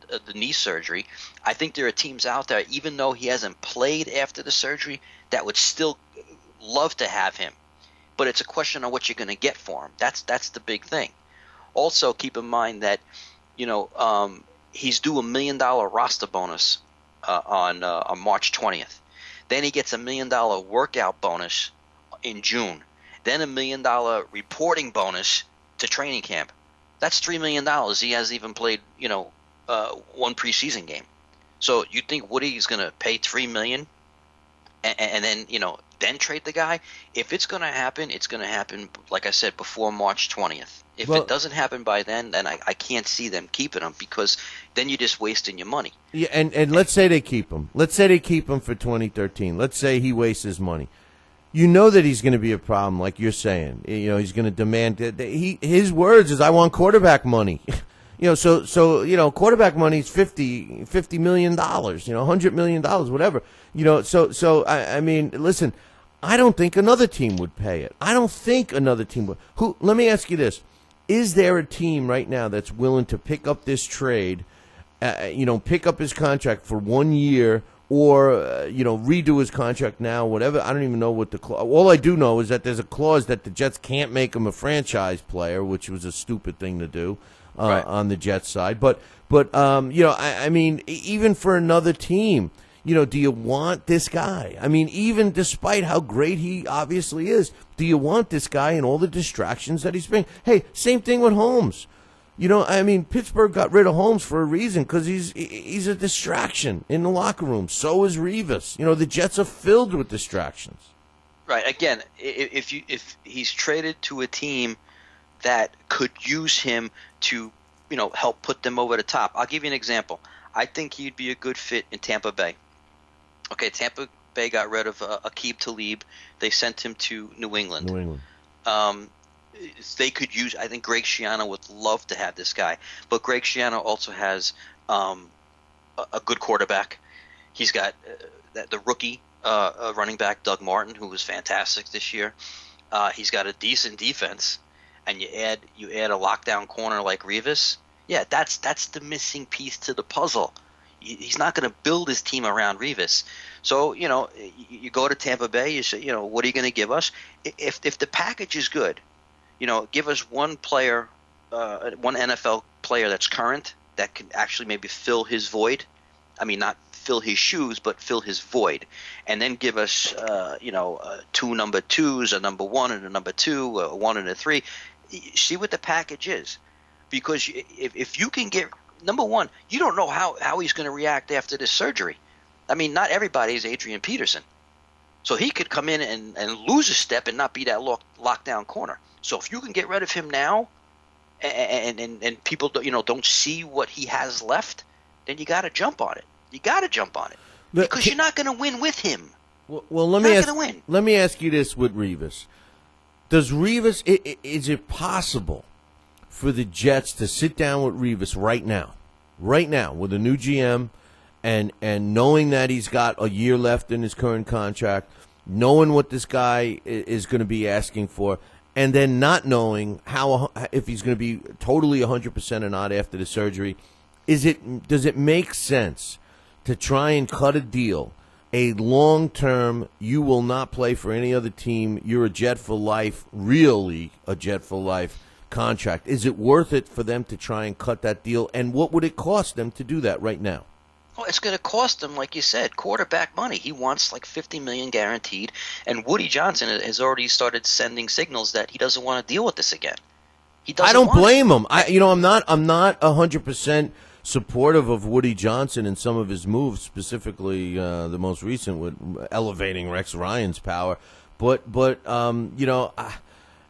the knee surgery. I think there are teams out there, even though he hasn't played after the surgery, that would still love to have him. But it's a question of what you're going to get for him. That's the big thing. Also, keep in mind that he's due $1 million roster bonus on March 20th. Then he gets $1 million workout bonus in June. Then $1 million reporting bonus to training camp. That's $3 million. He hasn't even played, one preseason game. So you think Woody's going to pay $3 million and then, then trade the guy? If it's going to happen, it's going to happen, like I said, before March 20th. If it doesn't happen by then I can't see them keeping him because then you're just wasting your money. Yeah, and let's say they keep him. Let's say they keep him for 2013. Let's say he wastes his money. You know that he's going to be a problem, like you're saying. He's going to demand. His words is, "I want quarterback money." So quarterback money is $50 million. $100 million, whatever. So I mean, listen. I don't think another team would pay it. I don't think another team would. Let me ask you this. Is there a team right now that's willing to pick up this trade, pick up his contract for 1 year or, redo his contract now, whatever? I don't even know what the clause. All I do know is that there's a clause that the Jets can't make him a franchise player, which was a stupid thing to do on the Jets side. But I mean, even for another team, do you want this guy? I mean, even despite how great he obviously is, do you want this guy and all the distractions that he's bringing? Hey, same thing with Holmes. Pittsburgh got rid of Holmes for a reason because he's a distraction in the locker room. So is Revis. The Jets are filled with distractions. Right. Again, if he's traded to a team that could use him to, help put them over the top. I'll give you an example. I think he'd be a good fit in Tampa Bay. Okay, Tampa Bay got rid of Aqib Talib. They sent him to New England. They could use. I think Greg Schiano would love to have this guy, but Greg Schiano also has a good quarterback. He's got the rookie running back Doug Martin, who was fantastic this year. He's got a decent defense, and you add a lockdown corner like Revis. Yeah, that's the missing piece to the puzzle. He's not going to build his team around Revis. So, you go to Tampa Bay, you say, what are you going to give us? If the package is good, give us one player, one NFL player that's current that can actually maybe fill his void. I mean, not fill his shoes, but fill his void. And then give us, two number twos, a number one and a number two, a one and a three. See what the package is. Because if you can get – number one, you don't know how he's going to react after this surgery. I mean, not everybody is Adrian Peterson. So he could come in and lose a step and not be that lockdown corner. So if you can get rid of him now and people don't see what he has left, then you got to jump on it. You got to jump on it. Because you're not going to win with him. Well, let me ask you this with Revis. Does Revis – is it possible – for the Jets to sit down with Revis right now with a new GM and knowing that he's got a year left in his current contract, knowing what this guy is going to be asking for, and then not knowing if he's going to be totally 100% or not after the surgery, does it make sense to try and cut a deal, a long-term, you will not play for any other team, you're a Jet for life, really a Jet for life contract? Is it worth it for them to try and cut that deal? And what would it cost them to do that right now? Well, it's going to cost him, like you said, quarterback money. He wants like $50 million guaranteed. And Woody Johnson has already started sending signals that he doesn't want to deal with this again. I don't blame him. I'm not 100% supportive of Woody Johnson and some of his moves, specifically the most recent with elevating Rex Ryan's power. But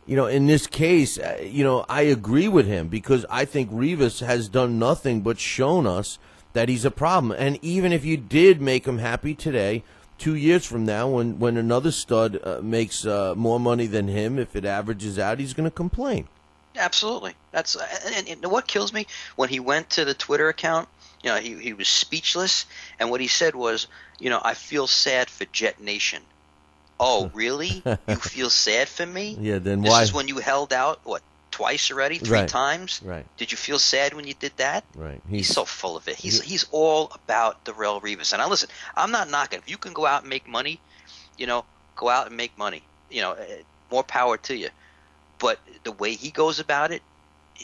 in this case, I agree with him because I think Revis has done nothing but shown us that he's a problem. And even if you did make him happy today, 2 years from now, when another stud makes more money than him, if it averages out, he's going to complain. Absolutely. That's and what kills me when he went to the Twitter account. He was speechless, and what he said was, I feel sad for Jet Nation. Oh, really? You feel sad for me? Yeah, then why? This is when you held out, twice already? Three times? Right. Did you feel sad when you did that? Right. He's so full of it. He's all about the Darrelle Revis. And listen, I'm not knocking. If you can go out and make money, go out and make money. More power to you. But the way he goes about it,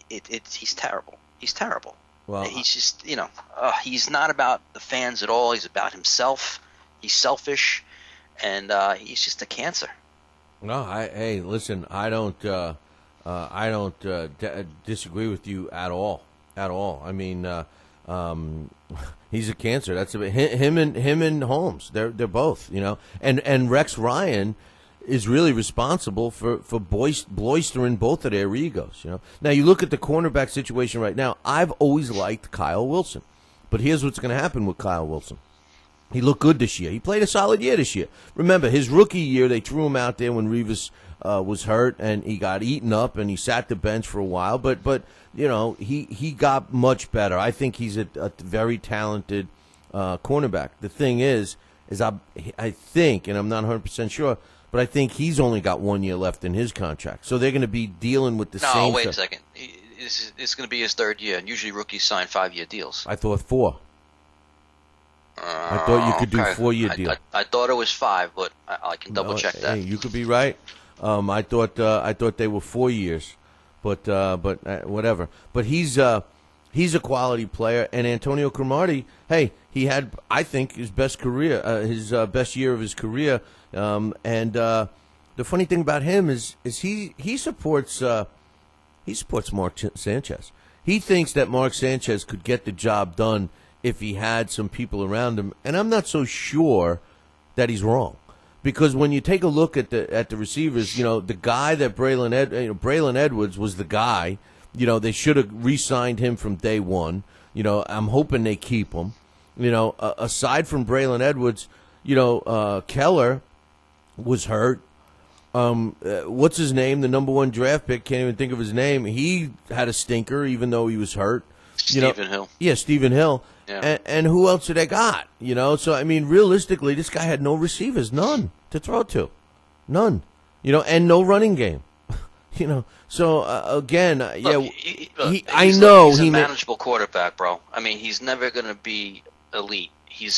he's terrible. He's terrible. Well, he's just, he's not about the fans at all. He's about himself. He's selfish. And he's just a cancer. No, hey, listen, I don't disagree with you at all. I mean, he's a cancer. That's him and Holmes. They're both, and Rex Ryan is really responsible for bolstering both of their egos. Now you look at the cornerback situation right now. I've always liked Kyle Wilson, but here's what's going to happen with Kyle Wilson. He looked good this year. He played a solid year this year. Remember, his rookie year, they threw him out there when Revis was hurt, and he got eaten up, and he sat the bench for a while. But he got much better. I think he's a very talented cornerback. The thing is I think, and I'm not 100% sure, but I think he's only got 1 year left in his contract. So they're going to be dealing with the same. No, wait a second. It's going to be his third year, and usually rookies sign 5-year deals. I thought 4. I thought you could do 4-year deals. I thought it was 5, but I can double check that. Hey, you could be right. I thought they were 4 years, but whatever. But he's a quality player, and Antonio Cromartie. Hey, he had, I think, his best career, his best year of his career. And the funny thing about him is he supports Mark Sanchez. He thinks that Mark Sanchez could get the job done if he had some people around him, and I'm not so sure that he's wrong. Because when you take a look at the receivers, the guy that Braylon Edwards was the guy. They should have re-signed him from day one. I'm hoping they keep him. Aside from Braylon Edwards, Keller was hurt. What's his name? The number 1 draft pick, can't even think of his name. He had a stinker, even though he was hurt. Stephen Hill. Yeah, Stephen Hill. Yeah. And who else did they got? So I mean, realistically, this guy had no receivers, none to throw to, none. And no running game. So again, he's a manageable quarterback, bro. I mean, he's never going to be elite.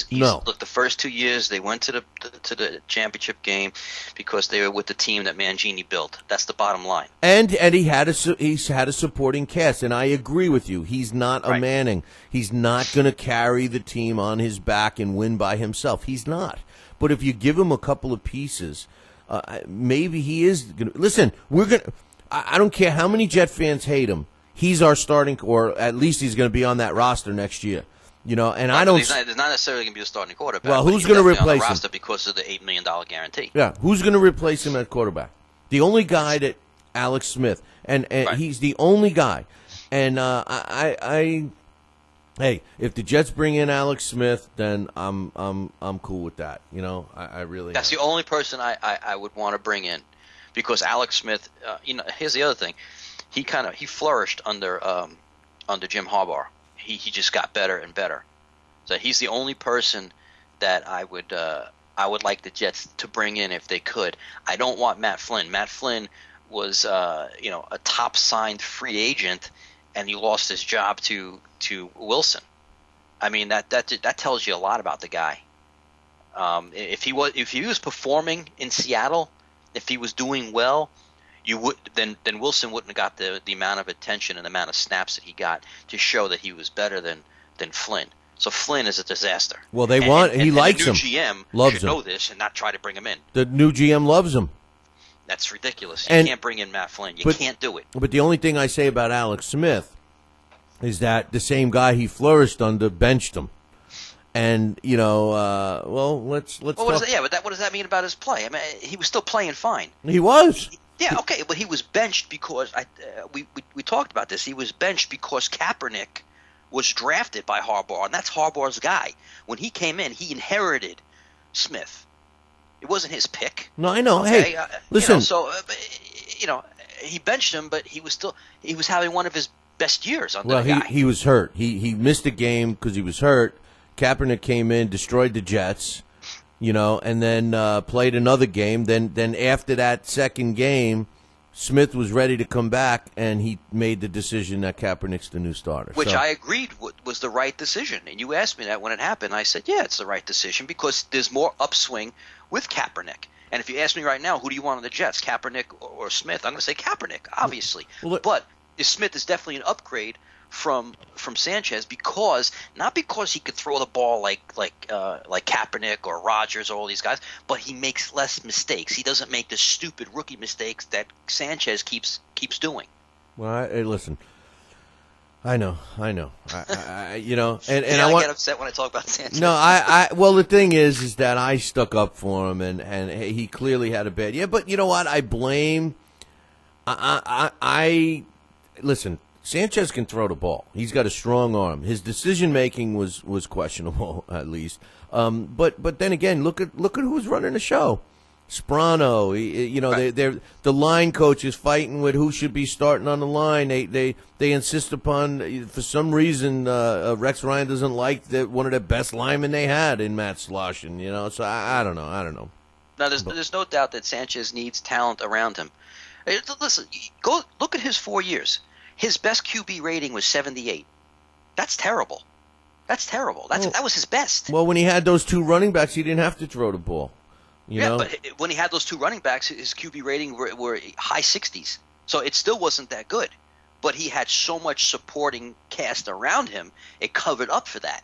Look, the first 2 years they went to the championship game because they were with the team that Mangini built. That's the bottom line. And he's had a supporting cast, and I agree with you. He's not a Manning. He's not going to carry the team on his back and win by himself. He's not. But if you give him a couple of pieces, maybe he is going to. Listen, I don't care how many Jet fans hate him. He's our starting, or at least he's going to be on that roster next year. And I don't. He's not necessarily going to be a starting quarterback. Well, who's going to replace him? Roster because of the $8 million guarantee. Yeah, who's going to replace him at quarterback? The only guy that Alex Smith, and he's the only guy. And hey, if the Jets bring in Alex Smith, then I'm cool with that. I really. That's the only person I would want to bring in, because Alex Smith. Here's the other thing, he flourished under Jim Harbaugh. He just got better and better. So he's the only person that I would like the Jets to bring in if they could. I don't want Matt Flynn. Matt Flynn was a top signed free agent, and he lost his job to Wilson. I mean that tells you a lot about the guy. If he was performing in Seattle, if he was doing well, then Wilson wouldn't have got the amount of attention and the amount of snaps that he got to show that he was better than Flynn. So Flynn is a disaster. Well, he likes him. The new GM loves should him. know this and not try to bring him in. The new GM loves him. That's ridiculous. You can't bring in Matt Flynn. You can't do it. But the only thing I say about Alex Smith is that the same guy he flourished under benched him. And let's talk. What does that mean about his play? I mean, he was still playing fine. He was. Yeah, okay, but he was benched because we talked about this. He was benched because Kaepernick was drafted by Harbaugh, and that's Harbaugh's guy. When he came in, he inherited Smith. It wasn't his pick. No, I know. Okay? Hey, listen. He benched him, but he was having one of his best years under the guy. He was hurt. He missed a game because he was hurt. Kaepernick came in, destroyed the Jets. And then played another game. Then after that second game, Smith was ready to come back, and he made the decision that Kaepernick's the new starter. Which I agreed was the right decision. And you asked me that when it happened. I said, yeah, it's the right decision because there's more upswing with Kaepernick. And if you ask me right now, who do you want on the Jets, Kaepernick or Smith, I'm going to say Kaepernick, obviously. But Smith is definitely an upgrade from Sanchez not because he could throw the ball like Kaepernick or Rodgers or all these guys, but he makes less mistakes. He doesn't make the stupid rookie mistakes that Sanchez keeps doing. Well, hey, listen, I know, and I get upset when I talk about Sanchez. No, well, the thing is that I stuck up for him, and he clearly had a bad year. But you know what? I blame. Listen. Sanchez can throw the ball. He's got a strong arm. His decision making was questionable, at least. But then again, look at who's running the show. Sprono. Right. The line coach is fighting with who should be starting on the line. They insist upon, for some reason, Rex Ryan doesn't like one of the best linemen they had in Matt Sloshin. So I don't know. No, there's no doubt that Sanchez needs talent around him. Listen, go look at his 4 years. His best QB rating was 78. That's terrible. That was his best. Well, when he had those two running backs, he didn't have to throw the ball. You know? But when he had those two running backs, his QB rating were high 60s. So it still wasn't that good. But he had so much supporting cast around him, it covered up for that.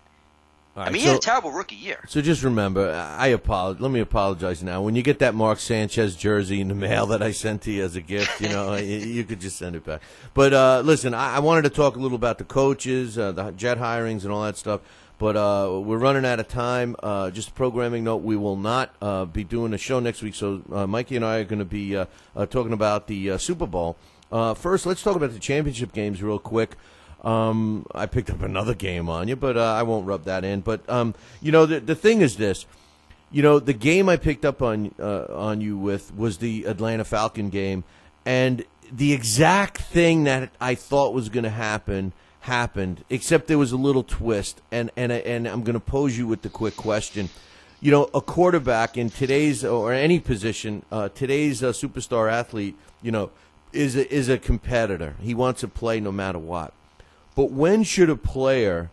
Right, I mean, he had a terrible rookie year. So just remember, let me apologize now. When you get that Mark Sanchez jersey in the mail that I sent to you as a gift, you could just send it back. But listen, I wanted to talk a little about the coaches, the jet hirings, and all that stuff. But we're running out of time. Just a programming note, we will not be doing a show next week. So Mikey and I are going to be talking about the Super Bowl. First, let's talk about the championship games real quick. I picked up another game on you, but I won't rub that in. But the thing is this: the game I picked up on you with was the Atlanta Falcon game, and the exact thing that I thought was going to happen happened, except there was a little twist. And I'm going to pose you with the quick question. A quarterback in today's or any position, today's superstar athlete, is a competitor. He wants to play no matter what. But when should a player,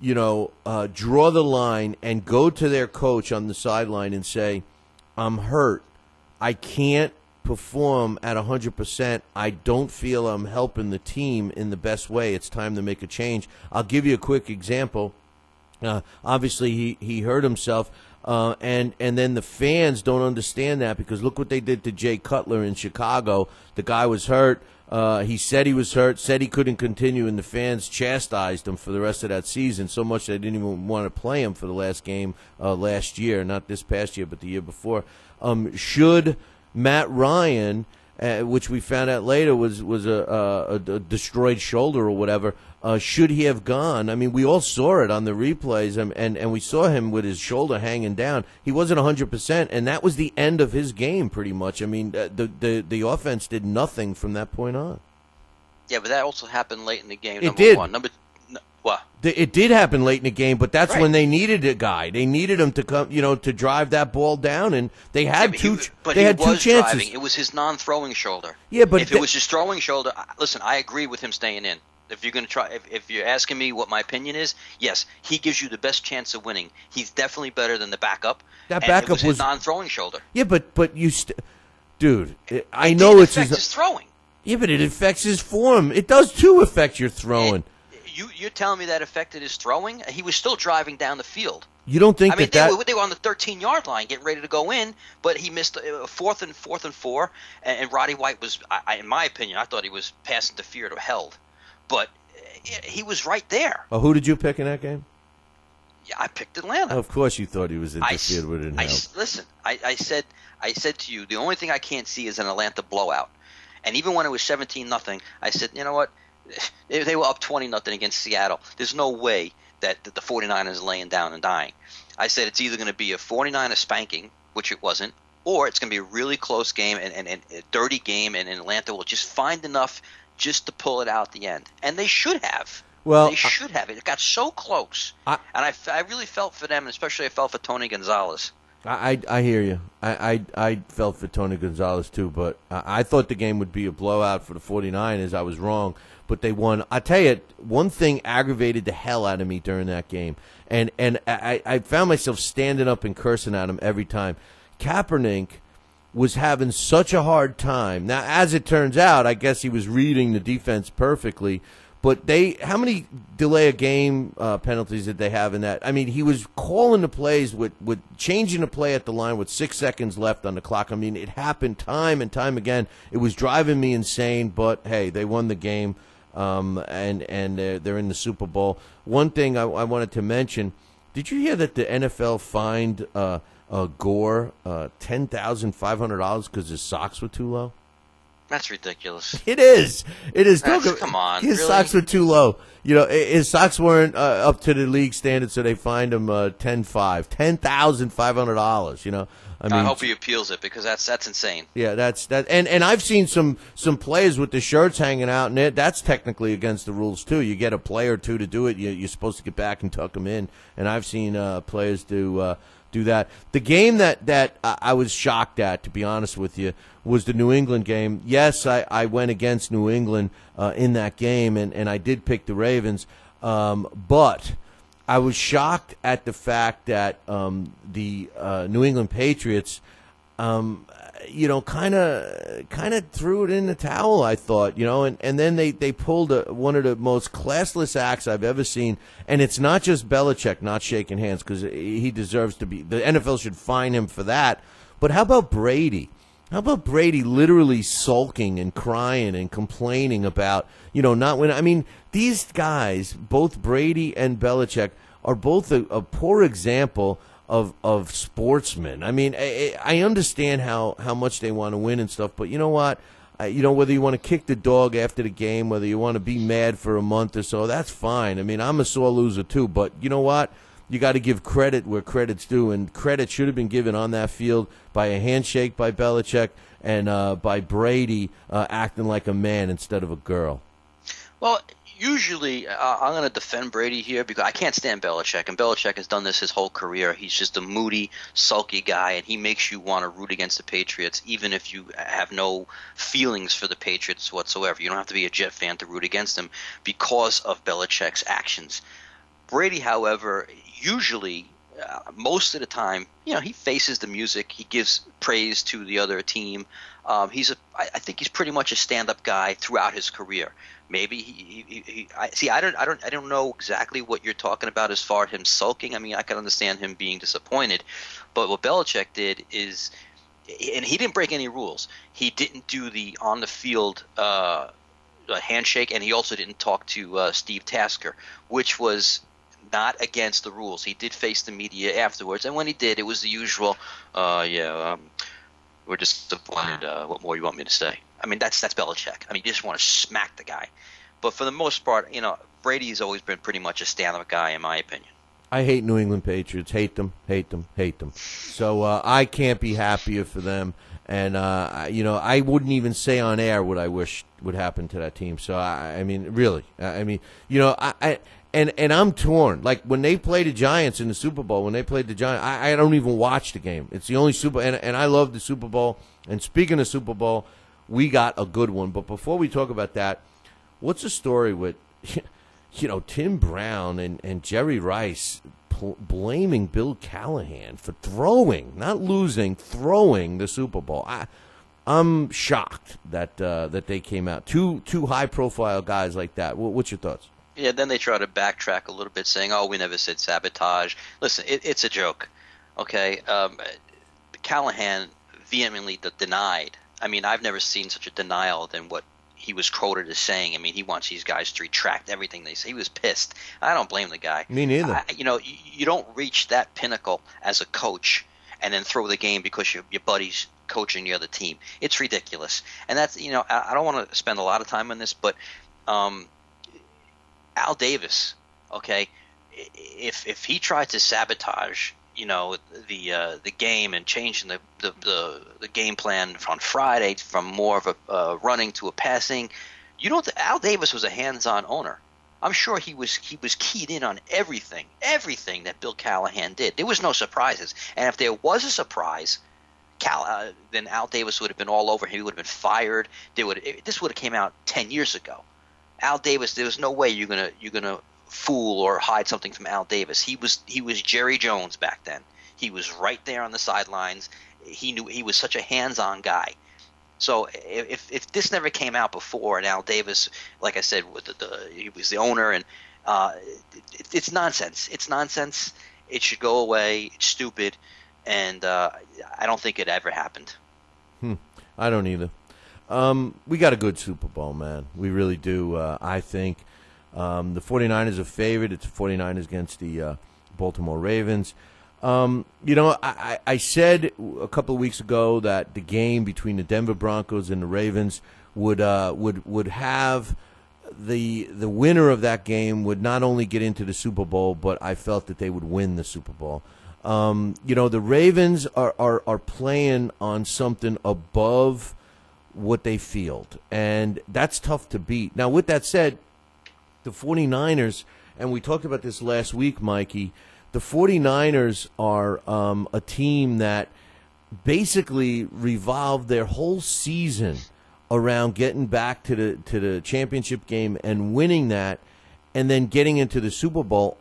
draw the line and go to their coach on the sideline and say, I'm hurt. I can't perform at 100%. I don't feel I'm helping the team in the best way. It's time to make a change. I'll give you a quick example. Obviously, he hurt himself, and then the fans don't understand that because look what they did to Jay Cutler in Chicago. The guy was hurt. He said he was hurt, said he couldn't continue, and the fans chastised him for the rest of that season so much they didn't even want to play him for the last game last year, not this past year, but the year before. Should Matt Ryan, which we found out later was a destroyed shoulder or whatever, should he have gone? I mean, we all saw it on the replays, and we saw him with his shoulder hanging down. He wasn't 100%, and that was the end of his game pretty much. I mean, the offense did nothing from that point on. Yeah, but that also happened late in the game. It did. What? It did happen late in the game, but that's right. when they needed a guy. They needed him to come, to drive that ball down, and they had two chances. Driving. It was his non-throwing shoulder. Yeah, but if it was his throwing shoulder, listen, I agree with him staying in. If you're going to try, if you're asking me what my opinion is, yes, he gives you the best chance of winning. He's definitely better than the backup. That backup was his non-throwing shoulder. Yeah, but you, dude, I It know it's his throwing. Yeah, but it affects his form. It does too affect your throwing. You're telling me that affected his throwing? He was still driving down the field. You don't think they were on the 13-yard line getting ready to go in, but he missed a fourth and 4, and Roddy White was, in my opinion, I thought he was pass interfered or held. But he was right there. Well, who did you pick in that game? Yeah, I picked Atlanta. Of course you thought he was interfered with it. Listen, I said to you, the only thing I can't see is an Atlanta blowout. And even when it was 17-0, I said, you know what? They were up 20-0 against Seattle. There's no way that the 49ers are laying down and dying. I said it's either going to be a 49er spanking, which it wasn't, or it's going to be a really close game and a dirty game, and Atlanta will just find enough just to pull it out at the end. And they should have. Well, they should have. It got so close. And I really felt for them, and especially I felt for Tony Gonzalez. I hear you. I felt for Tony Gonzalez too, but I thought the game would be a blowout for the 49ers. I was wrong, but they won. I tell you, one thing aggravated the hell out of me during that game, and I found myself standing up and cursing at him every time. Kaepernick was having such a hard time. Now, as it turns out, I guess he was reading the defense perfectly. But how many delay of game penalties did they have in that? I mean, he was calling the plays with changing the play at the line with 6 seconds left on the clock. I mean, it happened time and time again. It was driving me insane. But hey, they won the game, and they're in the Super Bowl. One thing I wanted to mention: did you hear that the NFL fined Gore $10,500 because his socks were too low? That's ridiculous. It is. Come on. His really? socks were too low. His socks weren't up to the league standard, so they fined him $10,500. I hope he appeals it because that's insane. Yeah, that's that. And I've seen some players with the shirts hanging out, and that's technically against the rules too. You get a play or two to do it. You're supposed to get back and tuck them in. And I've seen players do do that. The game that I was shocked at, to be honest with you, was the New England game. Yes, I went against New England in that game, and I did pick the Ravens, but I was shocked at the fact that the New England Patriots, kind of threw it in the towel, I thought, and then they pulled one of the most classless acts I've ever seen, and it's not just Belichick not shaking hands, because he deserves to be, the NFL should fine him for that, but how about Brady? How about Brady literally sulking and crying and complaining about, not winning? I mean, these guys, both Brady and Belichick, are both a poor example of sportsmen. I mean, I understand how much they want to win and stuff, but you know what? Whether you want to kick the dog after the game, whether you want to be mad for a month or so, that's fine. I mean, I'm a sore loser too, but you know what? You got to give credit where credit's due, and credit should have been given on that field by a handshake by Belichick and by Brady acting like a man instead of a girl. Well, usually I'm going to defend Brady here because I can't stand Belichick, and Belichick has done this his whole career. He's just a moody, sulky guy, and he makes you want to root against the Patriots even if you have no feelings for the Patriots whatsoever. You don't have to be a Jet fan to root against them because of Belichick's actions. Brady, however, usually, most of the time, he faces the music. He gives praise to the other team. I think he's pretty much a stand-up guy throughout his career. Maybe I don't know exactly what you're talking about as far as him sulking. I mean, I can understand him being disappointed, but what Belichick did is, and he didn't break any rules. He didn't do the on the field handshake, and he also didn't talk to Steve Tasker, which was not against the rules. He did face the media afterwards, and when he did, it was the usual, we're disappointed. What more you want me to say? I mean, that's Belichick. I mean, you just want to smack the guy. But for the most part, Brady's always been pretty much a stand-up guy, in my opinion. I hate New England Patriots. Hate them. So I can't be happier for them. And, I wouldn't even say on air what I wish would happen to that team. So, I mean, really. And I'm torn. Like, when they played the Giants in the Super Bowl, I don't even watch the game. It's the only Super Bowl, and I love the Super Bowl. And speaking of Super Bowl, we got a good one. But before we talk about that, what's the story with, Tim Brown and Jerry Rice blaming Bill Callahan for not losing, throwing the Super Bowl? I'm shocked that they came out. Two high-profile guys like that. What's your thoughts? Yeah, then they try to backtrack a little bit, saying, "Oh, we never said sabotage." Listen, it's a joke, okay? Callahan vehemently denied. I mean, I've never seen such a denial than what he was quoted as saying. I mean, he wants these guys to retract everything they say. He was pissed. I don't blame the guy. Me neither. You don't reach that pinnacle as a coach and then throw the game because your buddy's coaching the other team. It's ridiculous. And that's, I don't want to spend a lot of time on this, but Al Davis, okay, if he tried to sabotage, the game and changing the game plan on Friday from more of a running to a passing, Al Davis was a hands-on owner. I'm sure he was keyed in on everything that Bill Callahan did. There was no surprises, and if there was a surprise, then Al Davis would have been all over him. He would have been fired. This would have came out 10 years ago. Al Davis, there was no way you're gonna fool or hide something from Al Davis. He was Jerry Jones back then. He was right there on the sidelines. He knew he was such a hands-on guy. So if this never came out before, and Al Davis, like I said, he was the owner, and it's nonsense. It's nonsense. It should go away. It's stupid, and I don't think it ever happened. I don't either. We got a good Super Bowl, man. We really do. I think the 49ers are favored. It's the 49ers against the Baltimore Ravens. I said a couple of weeks ago that the game between the Denver Broncos and the Ravens would have the winner of that game would not only get into the Super Bowl, but I felt that they would win the Super Bowl. The Ravens are playing on something above what they field, and that's tough to beat. Now, with that said, the 49ers, and we talked about this last week, Mikey, the 49ers are a team that basically revolved their whole season around getting back to the championship game and winning that, and then getting into the Super Bowl.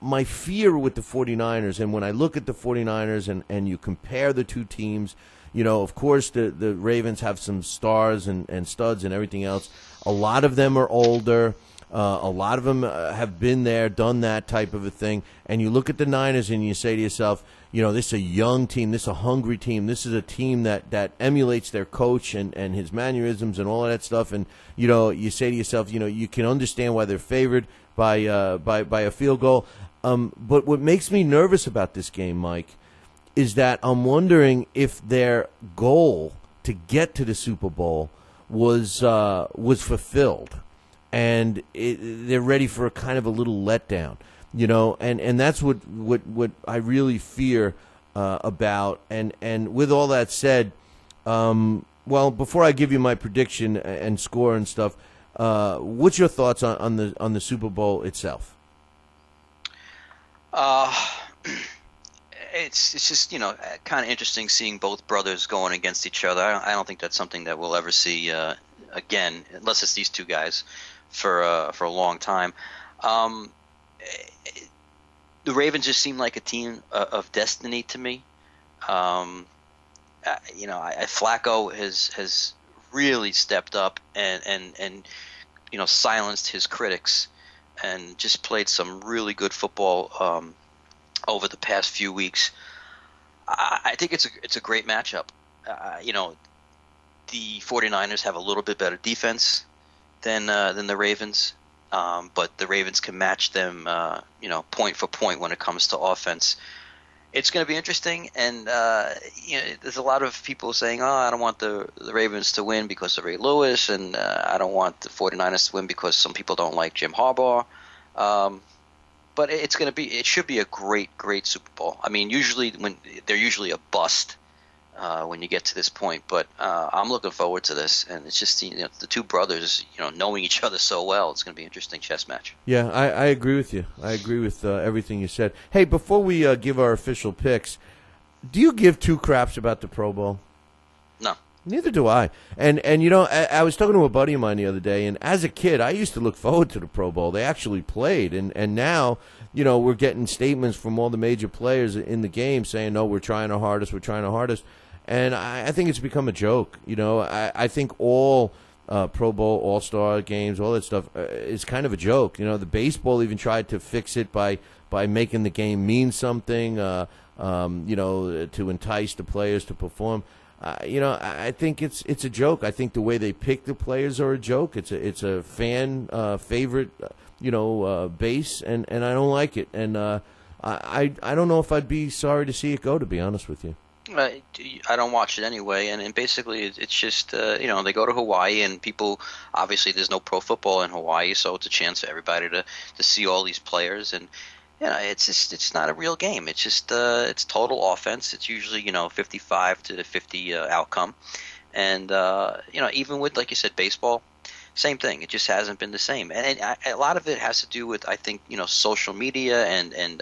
My fear with the 49ers, and when I look at the 49ers and you compare the two teams, of course the Ravens have some stars and studs and everything else. A lot of them are older. A lot of them have been there, done that type of a thing. And you look at the Niners and you say to yourself, this is a young team. This is a hungry team. This is a team that emulates their coach and his mannerisms and all of that stuff. And, you say to yourself, you can understand why they're favored by a field goal. But what makes me nervous about this game, Mike, is that I'm wondering if their goal to get to the Super Bowl was fulfilled. And they're ready for a kind of a little letdown, and that's what I really fear about. And with all that said, before I give you my prediction and score and stuff, what's your thoughts on the Super Bowl itself? It's just kind of interesting seeing both brothers going against each other. I don't think that's something that we'll ever see again, unless it's these two guys. For a long time. The Ravens just seem like a team of destiny to me. Flacco has really stepped up and silenced his critics and just played some really good football over the past few weeks. I think it's a great matchup. The 49ers have a little bit better defense than the Ravens, but the Ravens can match them, point for point when it comes to offense. It's going to be interesting, and there's a lot of people saying, I don't want the Ravens to win because of Ray Lewis, and I don't want the 49ers to win because some people don't like Jim Harbaugh. But it should be a great Super Bowl. I mean, they're usually a bust when you get to this point, but I'm looking forward to this, and it's just the two brothers, knowing each other so well. It's going to be an interesting chess match. Yeah, I agree with you. I agree with everything you said. Hey, before we give our official picks, do you give two craps about the Pro Bowl? No. Neither do I. And I was talking to a buddy of mine the other day, and as a kid, I used to look forward to the Pro Bowl. They actually played, and now, we're getting statements from all the major players in the game saying, no, we're trying our hardest. And I think it's become a joke. I think all Pro Bowl, All-Star games, all that stuff is kind of a joke. The baseball even tried to fix it by making the game mean something, to entice the players to perform. I think it's a joke. I think the way they pick the players are a joke. It's a fan favorite, base, and I don't like it. And I don't know if I'd be sorry to see it go, to be honest with you. I don't watch it anyway, and basically it's just they go to Hawaii, and people, obviously there's no pro football in Hawaii, so it's a chance for everybody to see all these players, and it's not a real game. It's just it's total offense. It's usually 55 to 50 outcome, and even with, like you said, baseball, same thing. It just hasn't been the same, and a lot of it has to do with, I think, social media and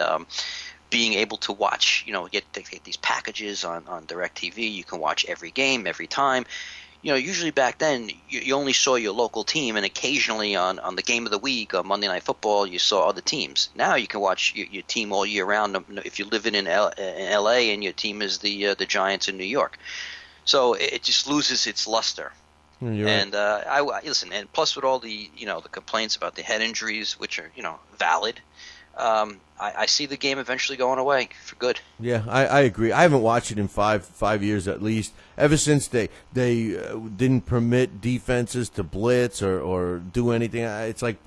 being able to watch, get these packages on DirecTV. You can watch every game, every time. Usually back then, you only saw your local team, and occasionally on the game of the week, on Monday Night Football, you saw other teams. Now you can watch your team all year round if you're living in L.A. and your team is the Giants in New York. So it just loses its luster. And I listen, and plus with all the the complaints about the head injuries, which are valid. I see the game eventually going away for good. Yeah, I agree. I haven't watched it in five years at least. Ever since they didn't permit defenses to blitz or do anything. It's like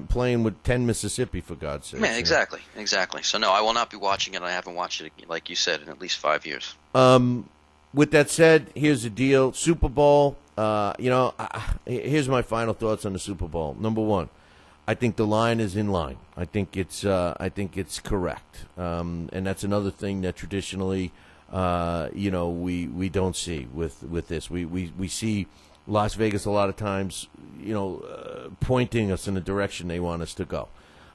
playing with 10 Mississippi, for God's sake. Yeah, exactly. So no, I will not be watching it. I haven't watched it, like you said, in at least 5 years. With that said, here's the deal: Super Bowl. Here's my final thoughts on the Super Bowl. Number one, I think the line is in line. I think it's correct, and that's another thing that traditionally, we don't see with this. We see Las Vegas a lot of times, pointing us in the direction they want us to go.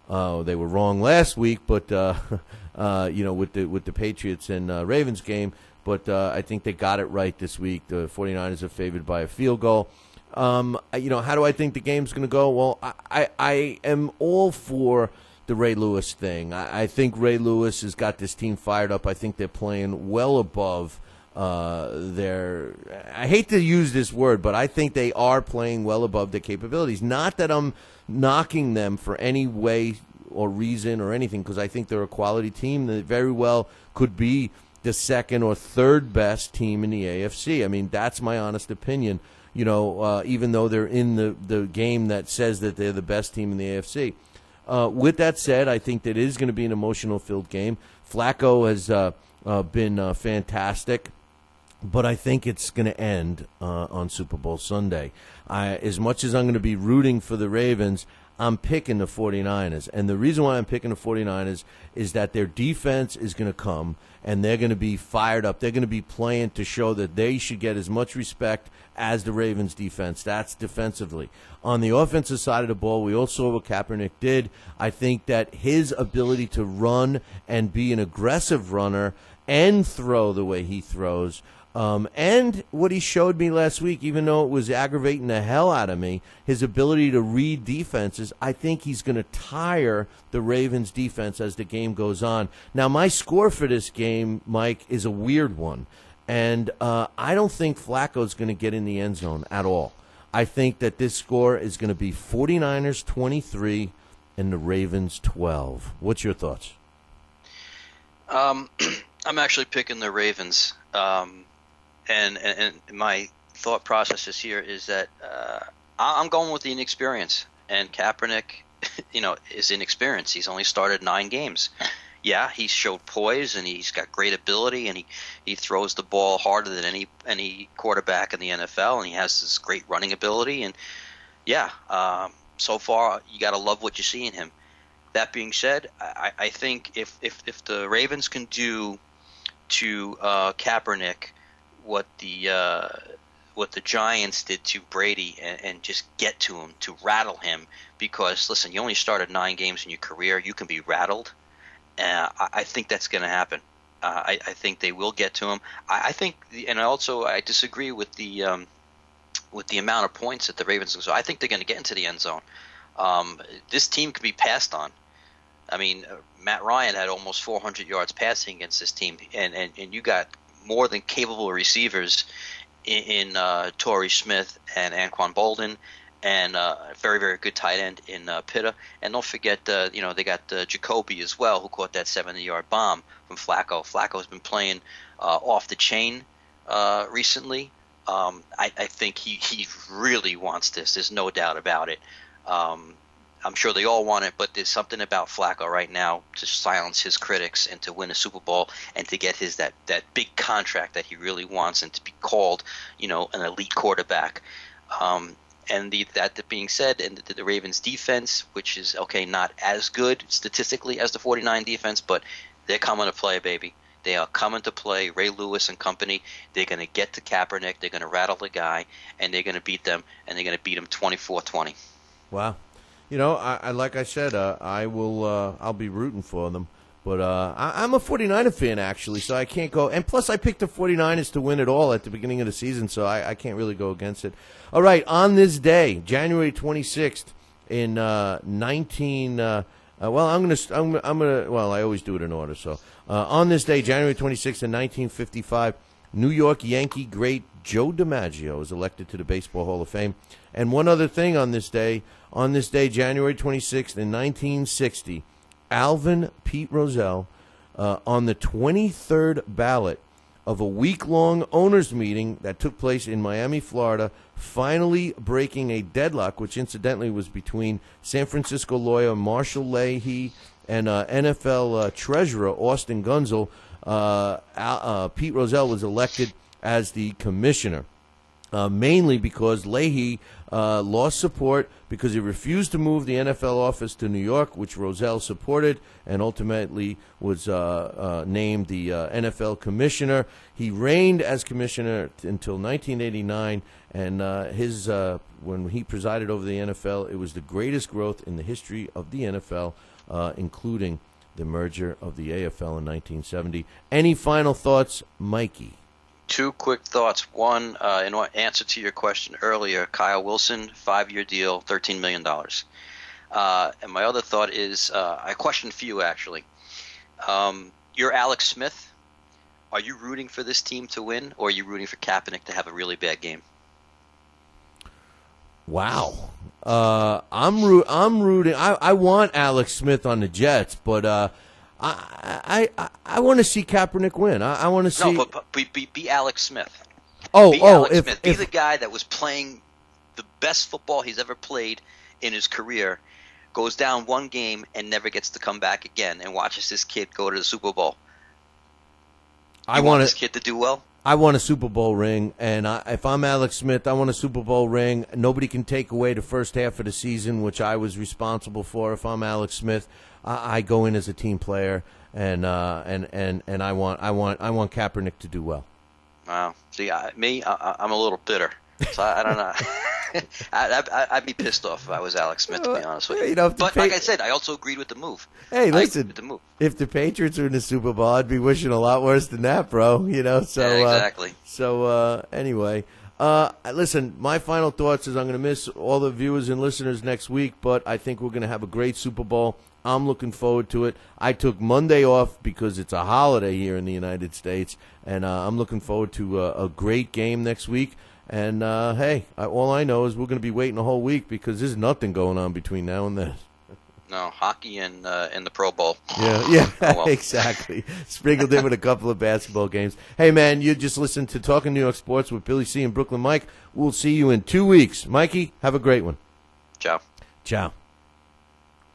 They were wrong last week, but with the Patriots and Ravens game. But I think they got it right this week. The 49ers are favored by a field goal. How do I think the game's going to go? Well, I am all for the Ray Lewis thing. I think Ray Lewis has got this team fired up. I think they're playing well above their – I hate to use this word, but I think they are playing well above their capabilities. Not that I'm knocking them for any way or reason or anything, because I think they're a quality team that very well could be the second or third best team in the AFC. I mean, that's my honest opinion, even though they're in the game that says that they're the best team in the AFC. With that said, I think that it is going to be an emotional-filled game. Flacco has been fantastic, but I think it's going to end on Super Bowl Sunday. As much as I'm going to be rooting for the Ravens, I'm picking the 49ers. And the reason why I'm picking the 49ers is that their defense is going to come, and they're going to be fired up. They're going to be playing to show that they should get as much respect as the Ravens' defense. That's defensively. On the offensive side of the ball, we all saw what Kaepernick did. I think that his ability to run and be an aggressive runner and throw the way he throws, and what he showed me last week, even though it was aggravating the hell out of me, his ability to read defenses, I think he's going to tire the Ravens' defense as the game goes on. Now, my score for this game, Mike, is a weird one. And I don't think Flacco's going to get in the end zone at all. I think that this score is going to be 49ers 23 and the Ravens 12. What's your thoughts? I'm actually picking the Ravens. And my thought process here is that I'm going with the inexperience. And Kaepernick, is inexperienced. He's only started 9 games. Yeah, he showed poise and he's got great ability and he throws the ball harder than any quarterback in the NFL, and he has this great running ability. And so far you got to love what you see in him. That being said, I think if the Ravens can do to Kaepernick what the Giants did to Brady and just get to him, to rattle him, because listen, you only started 9 games in your career, you can be rattled. I think that's going to happen. I think they will get to him. I think, and also I disagree with the amount of points that the Ravens. So I think they're going to get into the end zone. This team can be passed on. I mean, Matt Ryan had almost 400 yards passing against this team, and you got more than capable receivers in Torrey Smith and Anquan Bolden, and a very, very good tight end in Pitta. And don't forget, they got Jacoby as well, who caught that 70-yard bomb from Flacco. Flacco's been playing off the chain recently. I think he really wants this. There's no doubt about it. I'm sure they all want it, but there's something about Flacco right now to silence his critics and to win a Super Bowl and to get that big contract that he really wants and to be called, an elite quarterback. And that being said, and the Ravens defense, which is, not as good statistically as the 49 defense, but they're coming to play, baby. They are coming to play. Ray Lewis and company, they're going to get to Kaepernick. They're going to rattle the guy, and they're going to beat them, and they're going to beat them 24-20. Wow. Like I said, I'll be rooting for them. But I'm a 49er fan, actually, so I can't go. And plus, I picked the 49ers to win it all at the beginning of the season, so I can't really go against it. All right, on this day, January 26th, in I always do it in order. So on this day, January 26th, in 1955, New York Yankee great Joe DiMaggio was elected to the Baseball Hall of Fame. And one other thing on this day, January 26th, in 1960. Alvin Pete Rozelle, on the 23rd ballot of a week-long owners' meeting that took place in Miami, Florida, finally breaking a deadlock, which incidentally was between San Francisco lawyer Marshall Leahy and NFL treasurer Austin Gunzel. Pete Rozelle was elected as the commissioner, mainly because Leahy lost support because he refused to move the NFL office to New York, which Rozelle supported, and ultimately was named the NFL commissioner. He reigned as commissioner until 1989, and when he presided over the NFL, it was the greatest growth in the history of the NFL including the merger of the AFL in 1970. Any final thoughts, Mikey? Two quick thoughts. One, in answer to your question earlier, Kyle Wilson, 5-year deal, $13 million. And my other thought is, I question for you, actually. You're Alex Smith. Are you rooting for this team to win, or are you rooting for Kaepernick to have a really bad game? Wow. I'm rooting. I want Alex Smith on the Jets, but I want to see Kaepernick win. I want to see. No, but be Alex Smith. Be Alex Smith. Be the guy that was playing the best football he's ever played in his career, goes down one game and never gets to come back again, and watches this kid go to the Super Bowl. I want this kid to do well. I want a Super Bowl ring, and if I'm Alex Smith, I want a Super Bowl ring. Nobody can take away the first half of the season, which I was responsible for. If I'm Alex Smith, I go in as a team player, and I want Kaepernick to do well. Wow. See, I'm a little bitter, so I don't know. I'd be pissed off if I was Alex Smith, to be honest with you. But like I said, I also agreed with the move. Hey, listen, if the Patriots are in the Super Bowl, I'd be wishing a lot worse than that, bro. So yeah, exactly. Anyway, listen, my final thoughts is I'm going to miss all the viewers and listeners next week, but I think we're going to have a great Super Bowl. I'm looking forward to it. I took Monday off because it's a holiday here in the United States, and I'm looking forward to a great game next week. And, hey, all I know is we're going to be waiting a whole week because there's nothing going on between now and then. No, hockey and the Pro Bowl. Yeah, Oh, well. Exactly. Sprinkled in with a couple of basketball games. Hey, man, you just listened to Talking New York Sports with Billy C. and Brooklyn Mike. We'll see you in 2 weeks. Mikey, have a great one. Ciao. Ciao.